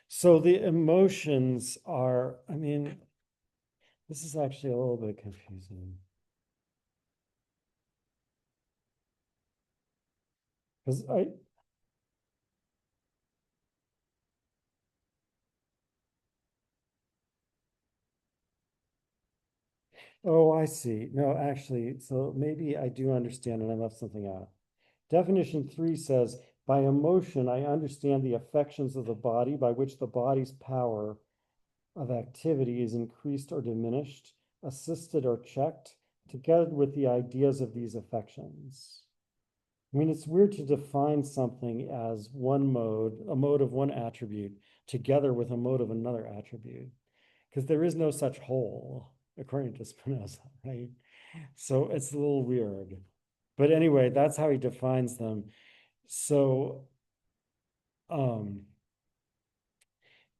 So the emotions are, this is actually a little bit confusing. Because oh, I see. No, actually, so maybe I do understand and I left something out. Definition 3 says, by emotion, I understand the affections of the body by which the body's power of activity is increased or diminished, assisted or checked, together with the ideas of these affections. I mean, it's weird to define something as one mode, a mode of one attribute, together with a mode of another attribute, because there is no such whole. according to Spinoza, right? So it's a little weird. But anyway, that's how he defines them. So, and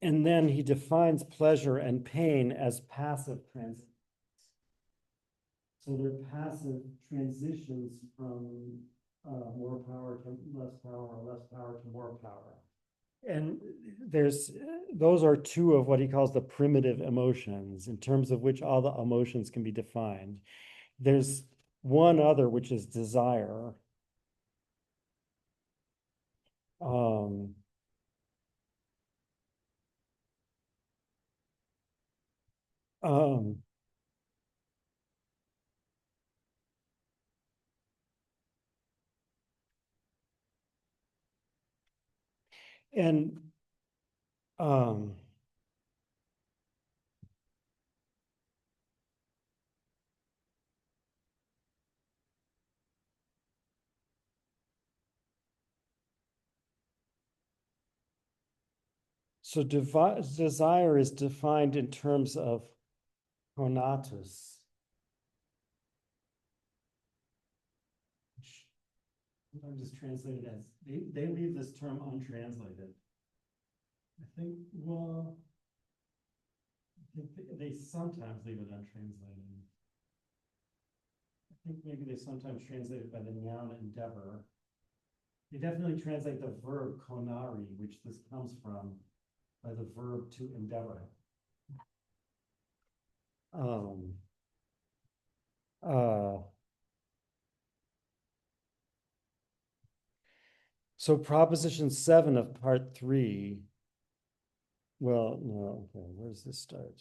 then he defines pleasure and pain as passive transitions. So they're passive transitions from more power to less power, or less power to more power. And those are two of what he calls the primitive emotions, in terms of which all the emotions can be defined. There's one other, which is desire. Um, um, and um, so desire is defined in terms of conatus, which sometimes is translated as, they leave this term untranslated. I think, well, I think they sometimes leave it untranslated. I think maybe they sometimes translate it by the noun endeavor. They definitely translate the verb conari, which this comes from, by the verb to endeavor. Um, uh, so proposition 7 of part 3. Well, no, okay, where does this start?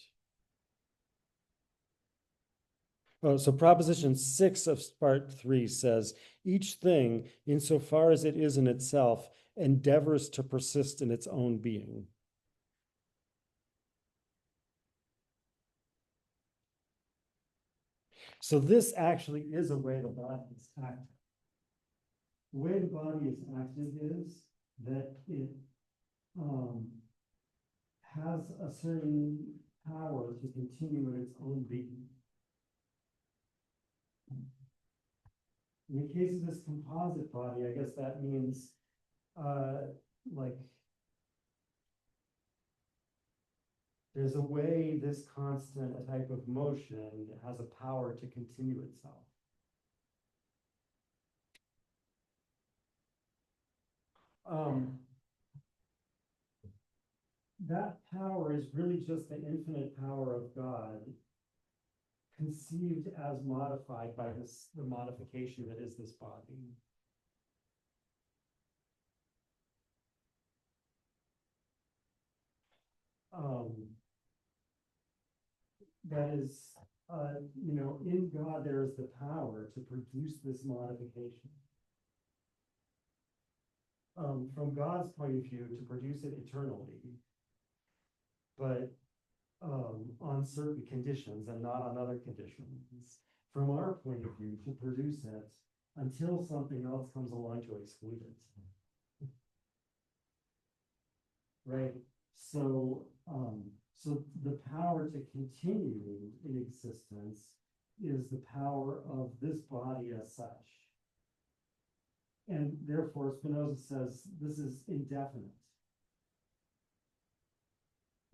Oh, so proposition 6 of part 3 says, each thing, insofar as it is in itself, endeavors to persist in its own being. So this actually is a way the body is active. The way the body is active is that it has a certain power to continue in its own being. In the case of this composite body, I guess that means like there's a way this constant type of motion has a power to continue itself. That power is really just the infinite power of God, conceived as modified by the modification that is this body. That is, in God there is the power to produce this modification. From God's point of view, to produce it eternally, but on certain conditions and not on other conditions. From our point of view, to produce it until something else comes along to exclude it. Right? So, so the power to continue in existence is the power of this body as such. And therefore, Spinoza says this is indefinite.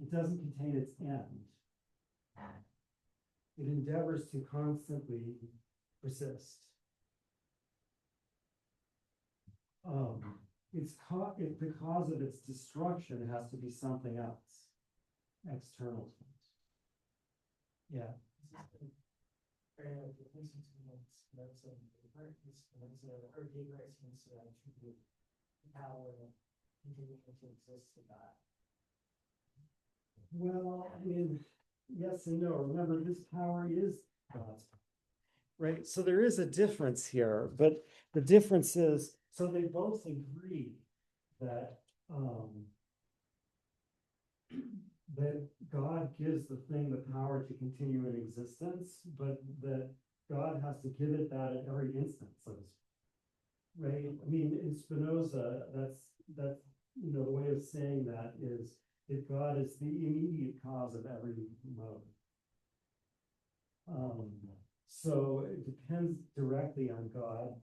It doesn't contain its end. It endeavors to constantly persist. The cause of its destruction has to be something else, external to it. Yeah. Well, I mean, yes and no. Remember, this power is God's power, right? So there is a difference here, but the difference is, so they both agree that that God gives the thing the power to continue in existence, but that God has to give it that at every instance, right? I mean, in Spinoza, that's the way of saying that is that God is the immediate cause of every mode. So it depends directly on God.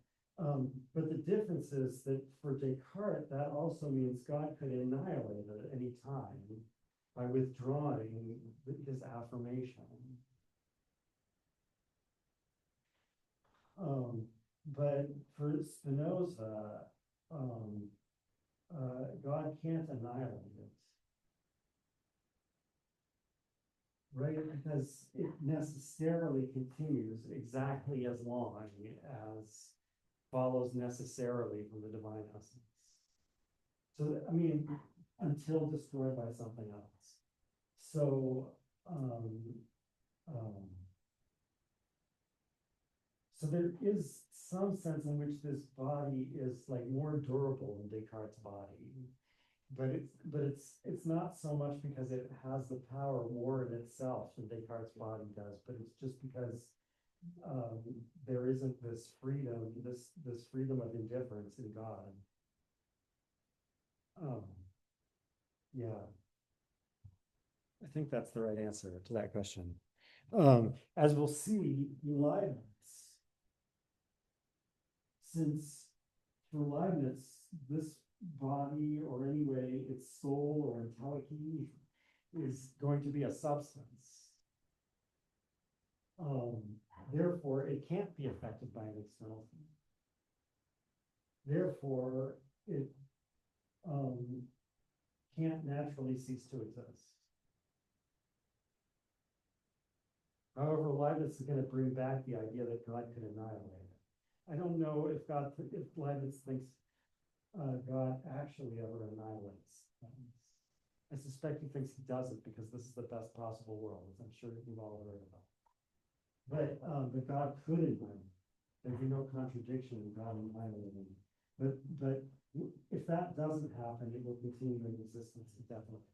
But the difference is that for Descartes, that also means God could annihilate it at any time by withdrawing his affirmation. But for Spinoza, God can't annihilate it. Right, because it necessarily continues exactly as long as follows necessarily from the divine essence. So, I mean, until destroyed by something else. So, so there is some sense in which this body is like more durable than Descartes' body. But it's not so much because it has the power more in itself than Descartes' body does, but it's just because there isn't this freedom of indifference in God. Yeah, I think that's the right answer to that question. As we'll see, Leibniz, since for Leibniz, this body, or anyway, its soul or entelechy, is going to be a substance. Therefore, it can't be affected by an external thing. Therefore, it can't naturally cease to exist. However, Leibniz is going to bring back the idea that God could annihilate it. I don't know if Leibniz thinks God actually ever annihilates things. I suspect he thinks he doesn't because this is the best possible world, as I'm sure you've all heard about. But God could annihilate. There'd be no contradiction in God annihilating. But if that doesn't happen, it will continue in existence indefinitely.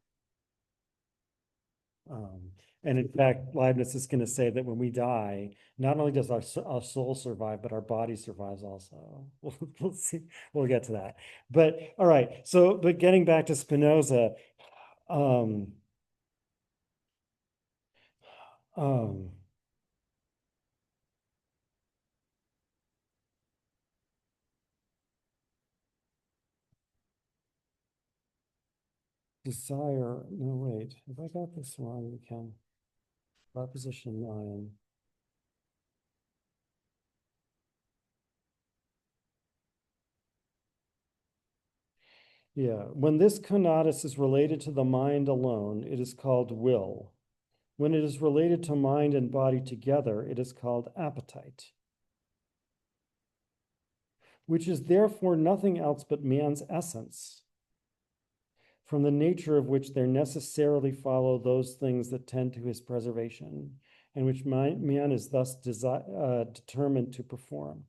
And in fact, Leibniz is going to say that when we die, not only does our soul survive, but our body survives also. We'll see. We'll get to that. But all right. So, but getting back to Spinoza, desire. No, wait. If I got this wrong, we can. Proposition 9. Yeah, when this conatus is related to the mind alone, it is called will. When it is related to mind and body together, it is called appetite, which is therefore nothing else but man's essence, from the nature of which there necessarily follow those things that tend to his preservation, and which man is thus determined to perform.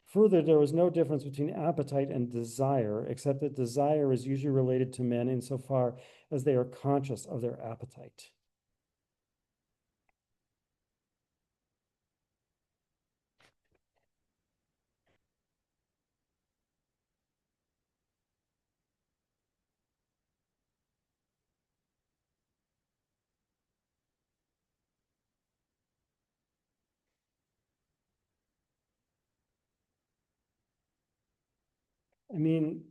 Further, there is no difference between appetite and desire, except that desire is usually related to men insofar as they are conscious of their appetite. I mean,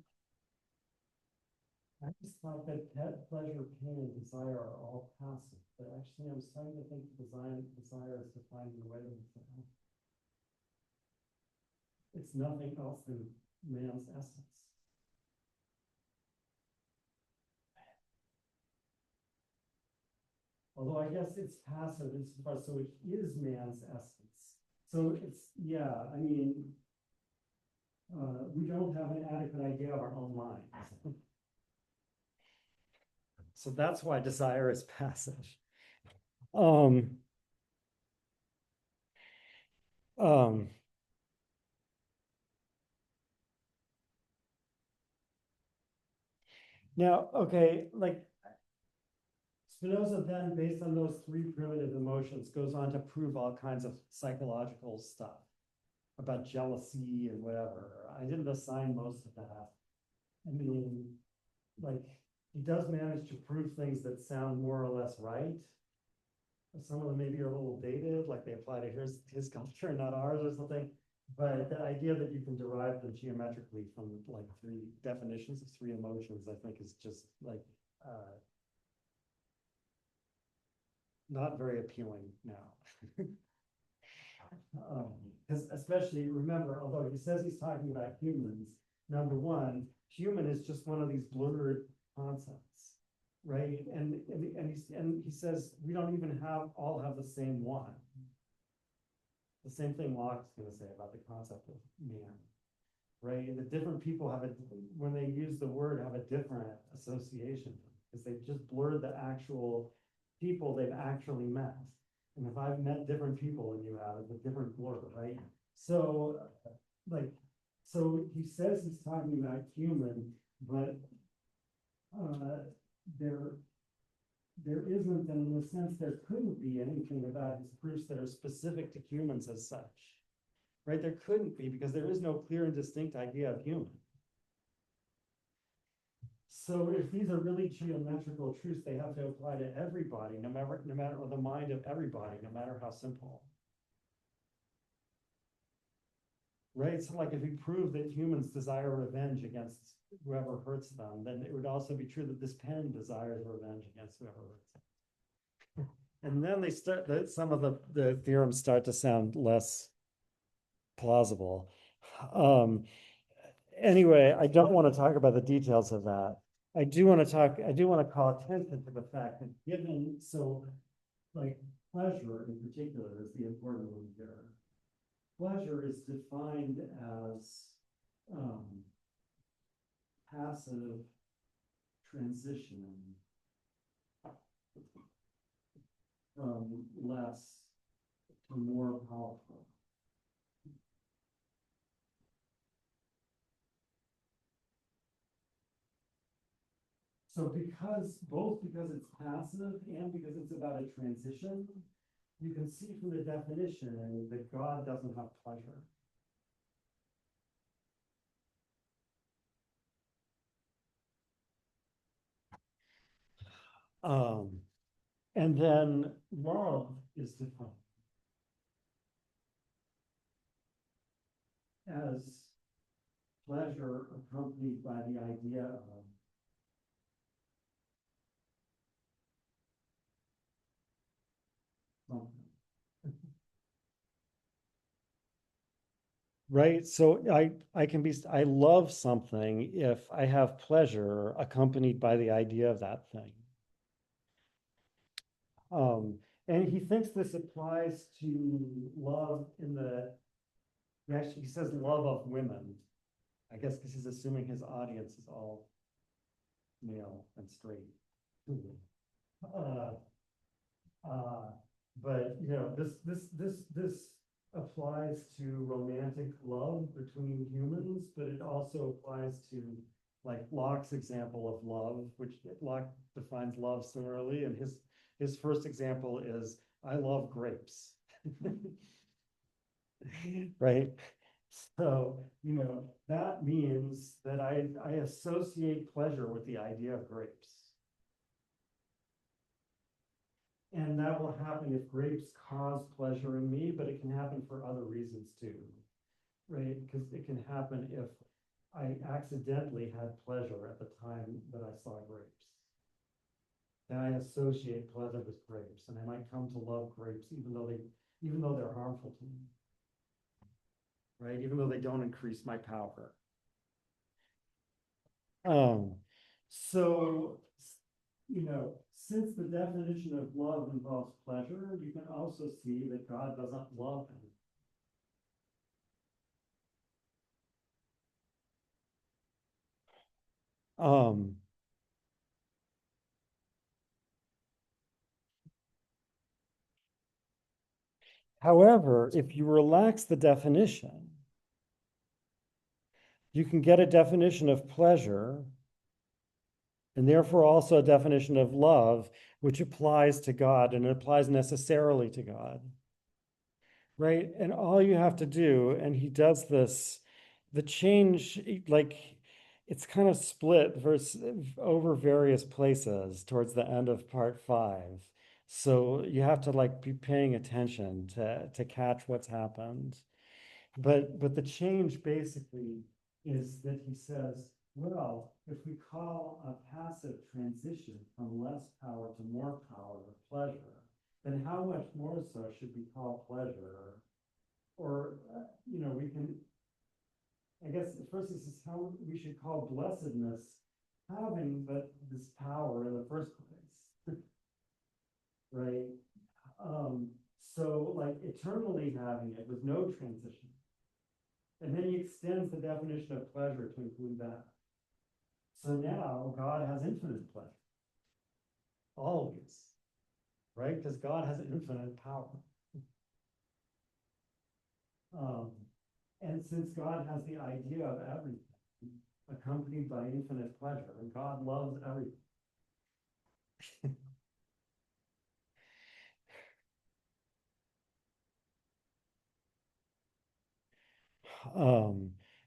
I just thought that pleasure, pain, and desire are all passive, but actually I'm starting to think desire is defined in a way that it's nothing else than man's essence. Although I guess it's passive insofar, so it is man's essence. So it's, yeah, I mean, we don't have an adequate idea of our own minds. So that's why desire is passive. Now, okay, like Spinoza then, based on those three primitive emotions, goes on to prove all kinds of psychological stuff about jealousy and whatever. I didn't assign most of that. I mean, like, he does manage to prove things that sound more or less right. some of them maybe are a little dated, like they apply to his culture and not ours or something. But the idea that you can derive them geometrically from like three definitions of three emotions, I think is just like, not very appealing now. Because especially, remember, although he says he's talking about humans, number one, human is just one of these blurred concepts, right? And he says we don't even all have the same one. The same thing Locke's going to say about the concept of man, right? The different people when they use the word, have a different association because they've just blurred the actual people they've actually met. And if I've met different people than you have, it's a different blur, right? So, so he says he's talking about human, but there isn't, and in a sense, there couldn't be anything about his proofs that are specific to humans as such, right? There couldn't be because there is no clear and distinct idea of human. So if these are really geometrical truths, they have to apply to everybody, no matter or the mind of everybody, no matter how simple. Right? So like if we prove that humans desire revenge against whoever hurts them, then it would also be true that this pen desires revenge against whoever hurts them. And then they start, some of the theorems start to sound less plausible. Anyway, I don't want to talk about the details of that. I do want to call attention to the fact that given, so like pleasure in particular is the important one here. Pleasure is defined as passive transition from less to more powerful. So both because it's passive and because it's about a transition, you can see from the definition that God doesn't have pleasure. And then love is defined as pleasure accompanied by the idea of something. Right. So I love something if I have pleasure accompanied by the idea of that thing. And he thinks this applies to love he says love of women. I guess because he's assuming his audience is all male and straight. But this applies to romantic love between humans, but it also applies to like Locke's example of love, which Locke defines love similarly, and his first example is I love grapes. Right? So, that means that I associate pleasure with the idea of grapes. And that will happen if grapes cause pleasure in me, but it can happen for other reasons too, right? Because it can happen if I accidentally had pleasure at the time that I saw grapes. Then I associate pleasure with grapes, and I might come to love grapes even though they're harmful to me, right? Even though they don't increase my power. So, since the definition of love involves pleasure, you can also see that God doesn't love him. However, if you relax the definition, you can get a definition of pleasure and therefore also a definition of love, which applies to God and it applies necessarily to God. Right? And all you have to do, and he does this, the change, like it's kind of split over various places towards the end of part 5. So you have to like be paying attention to catch what's happened. But the change basically is that he says, well, if we call a passive transition from less power to more power or pleasure, then how much more so should we call pleasure? Or, we can, I guess first this is how we should call blessedness having this power in the first place. Right? So like eternally having it with no transition. And then he extends the definition of pleasure to include that. So now God has infinite pleasure. Always. Right? Because God has infinite power. And since God has the idea of everything, accompanied by infinite pleasure, and God loves everything.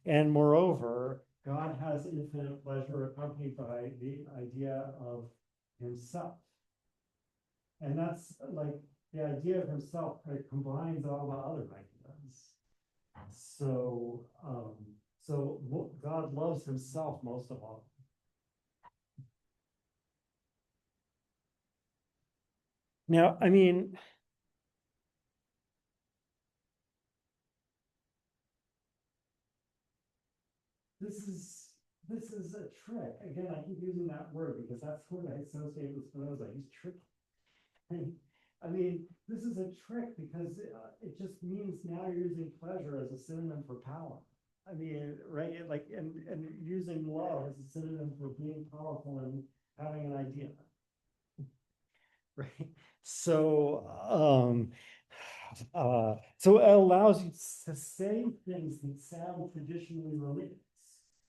And moreover, God has infinite pleasure accompanied by the idea of himself. And that's like the idea of himself kind of combines all the other ideas. So God loves himself most of all. Now, I mean, this is a trick. Again, I keep using that word because that's what I associate with Spinoza. He's tricky. I mean, this is a trick because it just means now you're using pleasure as a synonym for power. I mean, right? Like, and using love as a synonym for being powerful and having an idea. Right? So it allows you to say things that sound traditionally religious,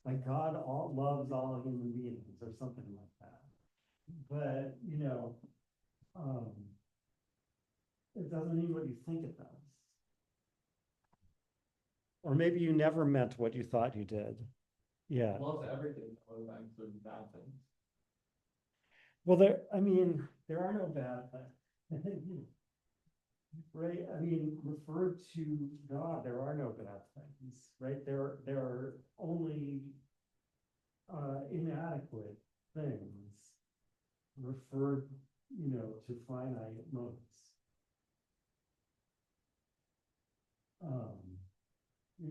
like God loves all human beings or something like that. But it doesn't mean what you think it does. Or maybe you never meant what you thought you did. Yeah.
Loves everything, that includes bad things.
Well, there are no bad things. Right? I mean, referred to God, there are no bad things, right? There are only inadequate things referred, to finite modes.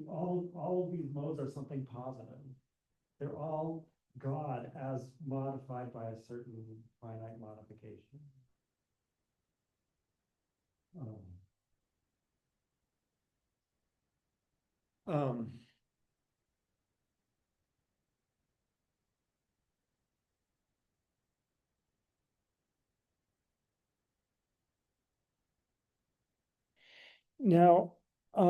All of these modes are something positive. They're all God as modified by a certain finite modification. Um, Now, a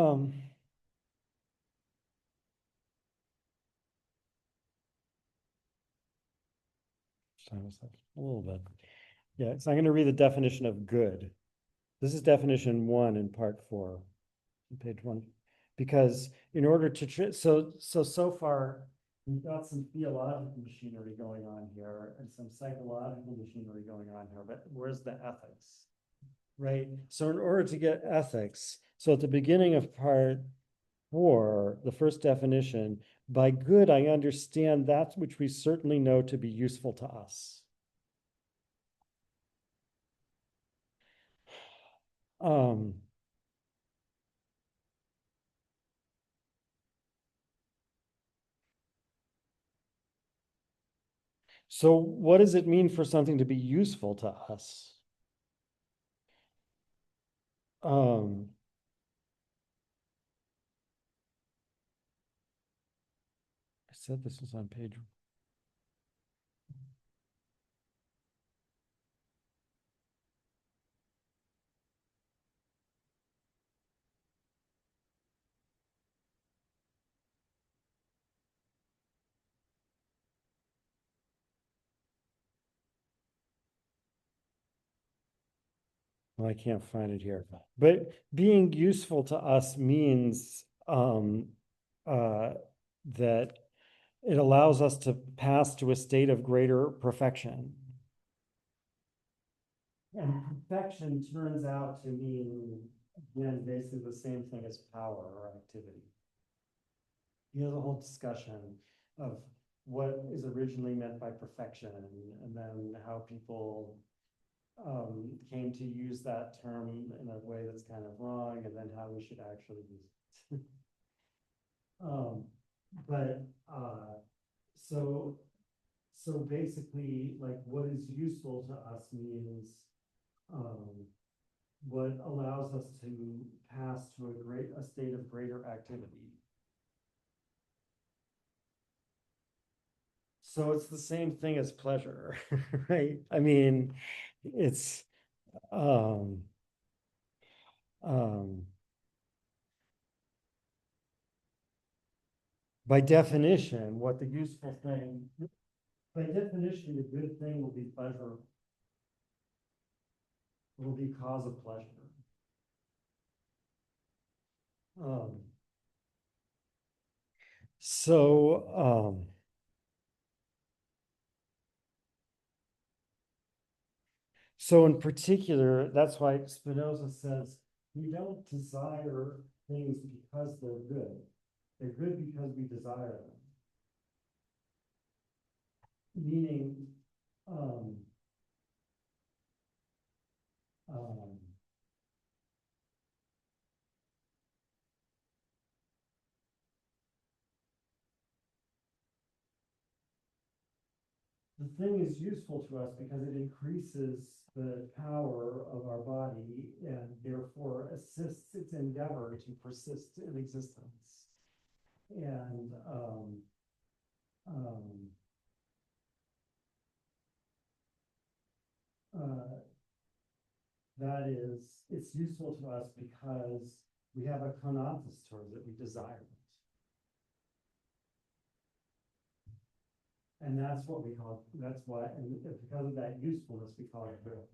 little bit. Yeah, so I'm going to read the definition of good. This is definition 1 in part 4, page 1. Because in order to, so far, we've got some theological machinery going on here and some psychological machinery going on here, but where's the ethics? Right? So in order to get ethics, so at the beginning of part 4, the first definition, by good, I understand that which we certainly know to be useful to us. So what does it mean for something to be useful to us? I said this was on page. Well, I can't find it here, but being useful to us means that it allows us to pass to a state of greater perfection. And perfection turns out to mean, again, basically the same thing as power or activity. You know, the whole discussion of what is originally meant by perfection, and then how people came to use that term in a way that's kind of wrong, and then how we should actually use it. But so basically, like, what is useful to us means what allows us to pass to a state of greater activity. So it's the same thing as pleasure, right? I mean, it's um um by definition, what the useful thing, by definition, a good thing will be pleasure, will be cause of pleasure. Um, so so in particular, that's why Spinoza says we don't desire things because they're good. They're good because we desire them. Meaning, um, um, the thing is useful to us because it increases the power of our body and therefore assists its endeavor to persist in existence. And um, uh, that is, it's useful to us because we have a conatus towards it, we desire it. And that's what we call, that's why, and because of that usefulness, we call it good.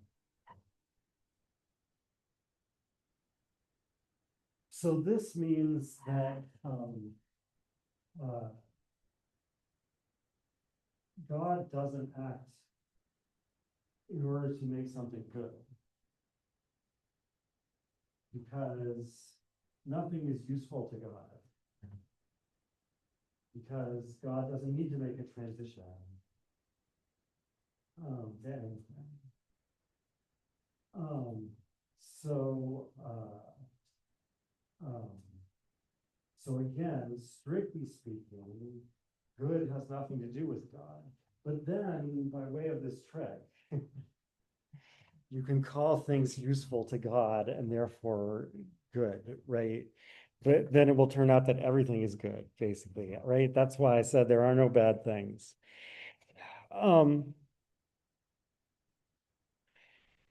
So this means that God doesn't act in order to make something good, because nothing is useful to God, because God doesn't need to make a transition to anything. So so again, strictly speaking, good has nothing to do with God. But then, by way of this trick, you can call things useful to God and therefore good, right? But then it will turn out that everything is good, basically, right? That's why I said there are no bad things.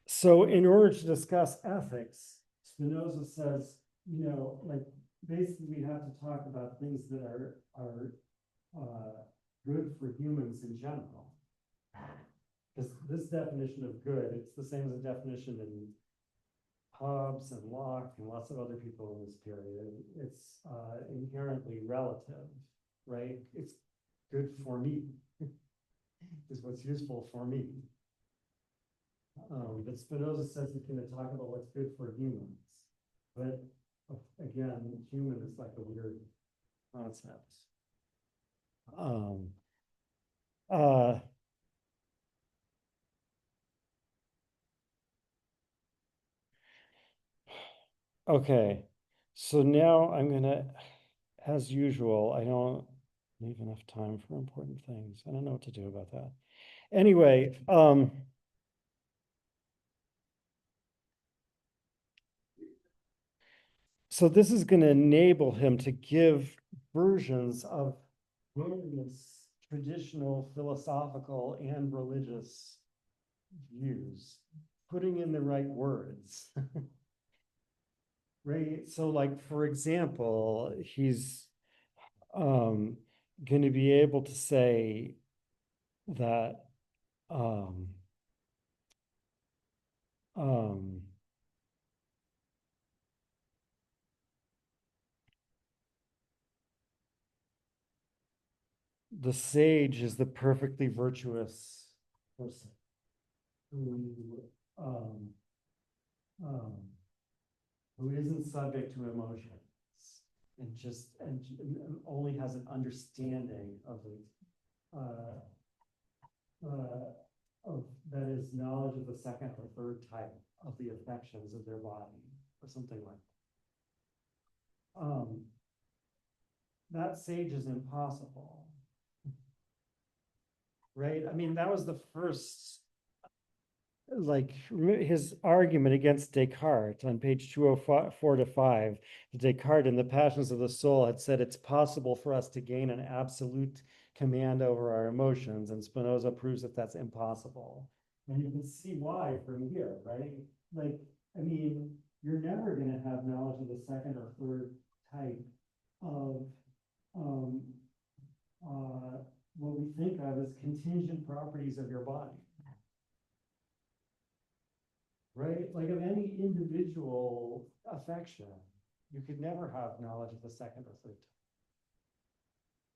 So in order to discuss ethics, Spinoza says, you know, like, basically we have to talk about things that are good for humans in general. Because this definition of good, it's the same as the definition in Hobbes and Locke and lots of other people in this period. It's inherently relative, right? It's good for me, is what's useful for me. But Spinoza says he's going to talk about what's good for humans. But again, human is like a weird concept. Okay, so now I'm gonna, as usual, I don't leave enough time for important things. I don't know what to do about that. Anyway, so this is going to enable him to give versions of various traditional philosophical and religious views, putting in the right words. Right? So, like, for example, he's going to be able to say that um, um, the sage is the perfectly virtuous person who um, um, who isn't subject to emotions and just, and only has an understanding of the, of, that is knowledge of the second or third type of the affections of their body, or something like that. That sage is impossible. Right? I mean, that was the first, like, his argument against Descartes on page 204 to 5. Descartes in The Passions of the Soul had said it's possible for us to gain an absolute command over our emotions, and Spinoza proves that that's impossible. And you can see why from here, right? Like, I mean, you're never going to have knowledge of the second or third type of what we think of as contingent properties of your body. Right? Like of any individual affection, you could never have knowledge of the second or third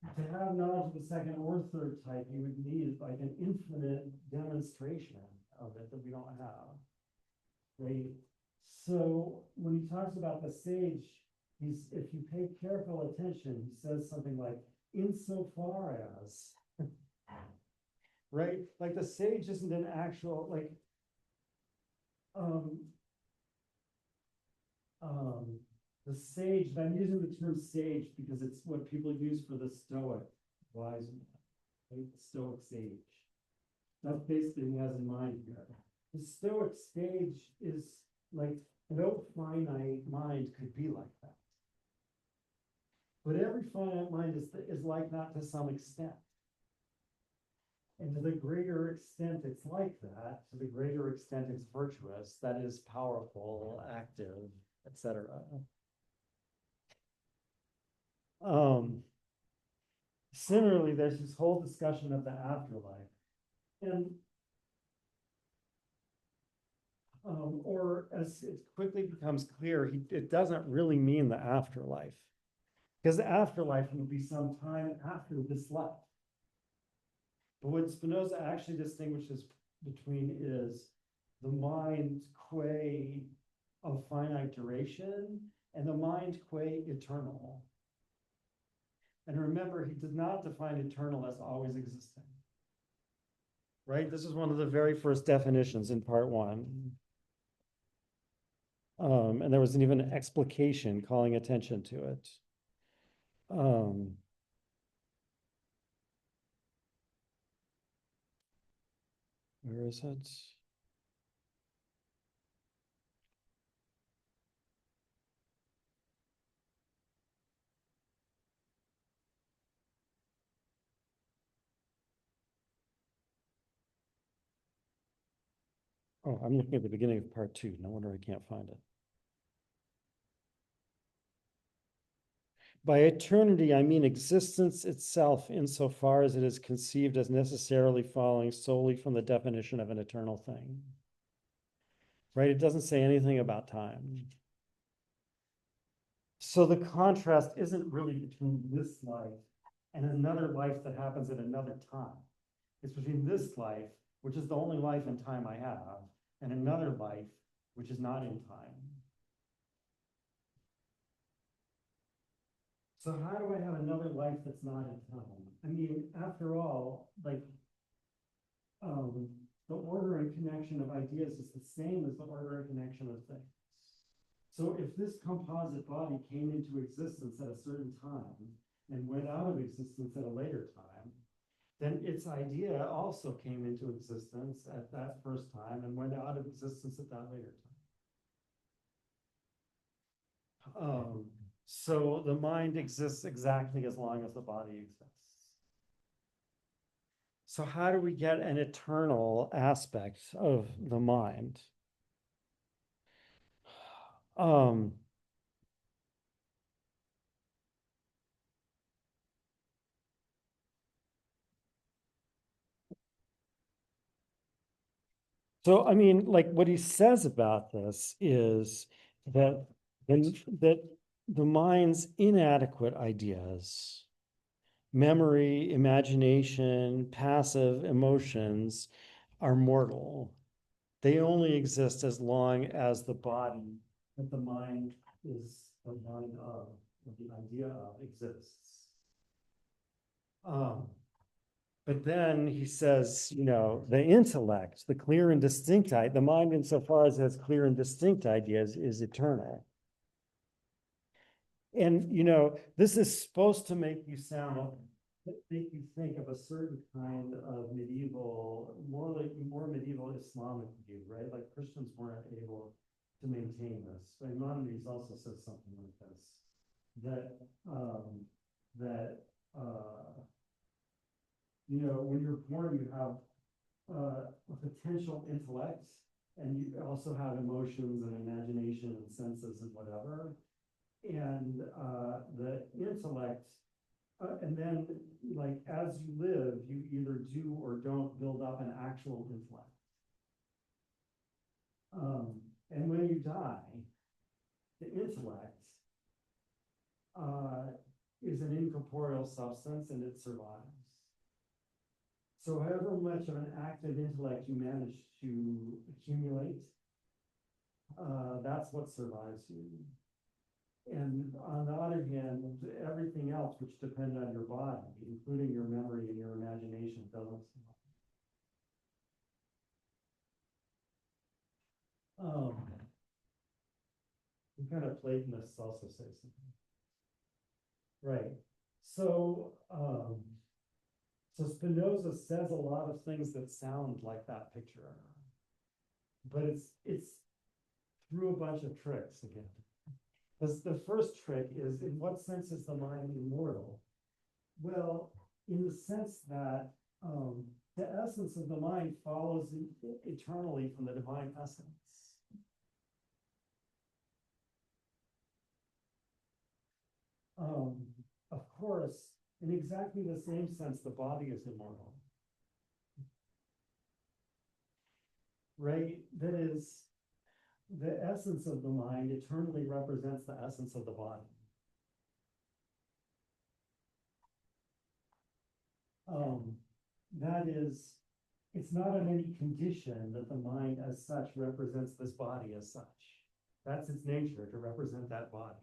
type. To have knowledge of the second or third type, you would need like an infinite demonstration of it that we don't have. Right? So when he talks about the sage, if you pay careful attention, he says something like, insofar as, right? Like the sage isn't an actual, like, the sage, I'm using the term sage because it's what people use for the Stoic wise man, right? The Stoic sage. That's basically what he has in mind here. The Stoic sage is like, no finite mind could be like that. But every finite mind is like that to some extent. And to the greater extent it's like that, to the greater extent it's virtuous, that is powerful, active, etc. Similarly, there's this whole discussion of the afterlife. And or as it quickly becomes clear, it doesn't really mean the afterlife. Because the afterlife will be some time after this life. But what Spinoza actually distinguishes between is the mind qua of finite duration and the mind qua eternal. And remember, he did not define eternal as always existing. Right? This is one of the very first definitions in part 1. And there was even an explication calling attention to it. Where is it? Oh, I'm looking at the beginning of part 2. No wonder I can't find it. By eternity, I mean existence itself insofar as it is conceived as necessarily following solely from the definition of an eternal thing. Right? It doesn't say anything about time. So the contrast isn't really between this life and another life that happens at another time. It's between this life, which is the only life and time I have, and another life, which is not in time. So how do I have another life that's not in time? I mean, after all, like, the order and connection of ideas is the same as the order and connection of things. So if this composite body came into existence at a certain time and went out of existence at a later time, then its idea also came into existence at that first time and went out of existence at that later time. So the mind exists exactly as long as the body exists. So how do we get an eternal aspect of the mind? So, I mean, like what he says about this is that the mind's inadequate ideas, memory, imagination, passive emotions are mortal. they only exist as long as the body that the mind is the mind of, or the idea of, exists. But then he says, you know, the intellect, the clear and distinct, the mind insofar as it has clear and distinct ideas is eternal. And, you know, this is supposed to make you think of a certain kind of medieval, more medieval Islamic view, right? Like Christians weren't able to maintain this. Maimonides also says something like this, that you know, when you're born, you have a potential intellect, and you also have emotions and imagination and senses and whatever. And the intellect, and then like as you live, you either do or don't build up an actual intellect. And when you die, the intellect is an incorporeal substance and it survives. So however much of an active intellect you manage to accumulate, that's what survives you. And on the other hand, everything else which depends on your body, including your memory and your imagination, doesn't survive. What kind of Platonists also say something. Right. So, so Spinoza says a lot of things that sound like that picture, but it's through a bunch of tricks again. Because the first trick is, in what sense is the mind immortal? Well, in the sense that the essence of the mind follows eternally from the divine essence. Of course, in exactly the same sense, the body is immortal. Right? That is, the essence of the mind eternally represents the essence of the body. That is, it's not in any condition that the mind as such represents this body as such. That's its nature, to represent that body.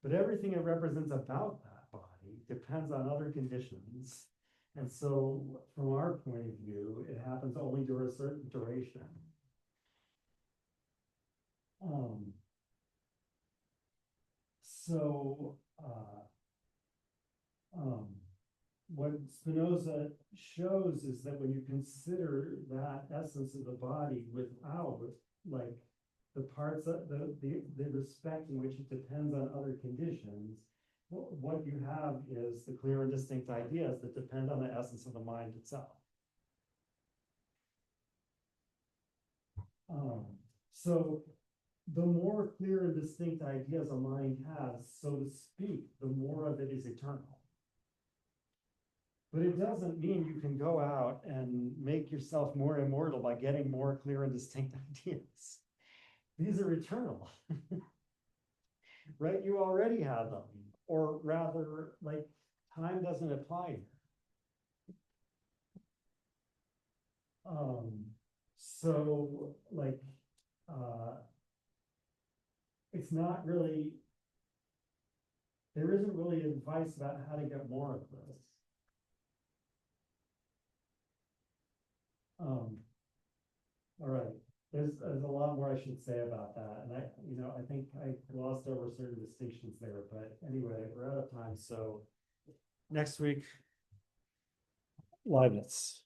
But everything it represents about that body depends on other conditions. And so from our point of view, it happens only during a certain duration. What Spinoza shows is that when you consider that essence of the body without, like, the parts of the respect in which it depends on other conditions, what you have is the clear and distinct ideas that depend on the essence of the mind itself. So the more clear and distinct ideas a mind has, so to speak, the more of it is eternal. But it doesn't mean you can go out and make yourself more immortal by getting more clear and distinct ideas. These are eternal, right? You already have them, or rather, like, time doesn't apply here. So, like, it's not really, there isn't really advice about how to get more of this. All right, there's a lot more I should say about that, and I think I glossed over certain distinctions there, but anyway, we're out of time, so next week, Leibniz.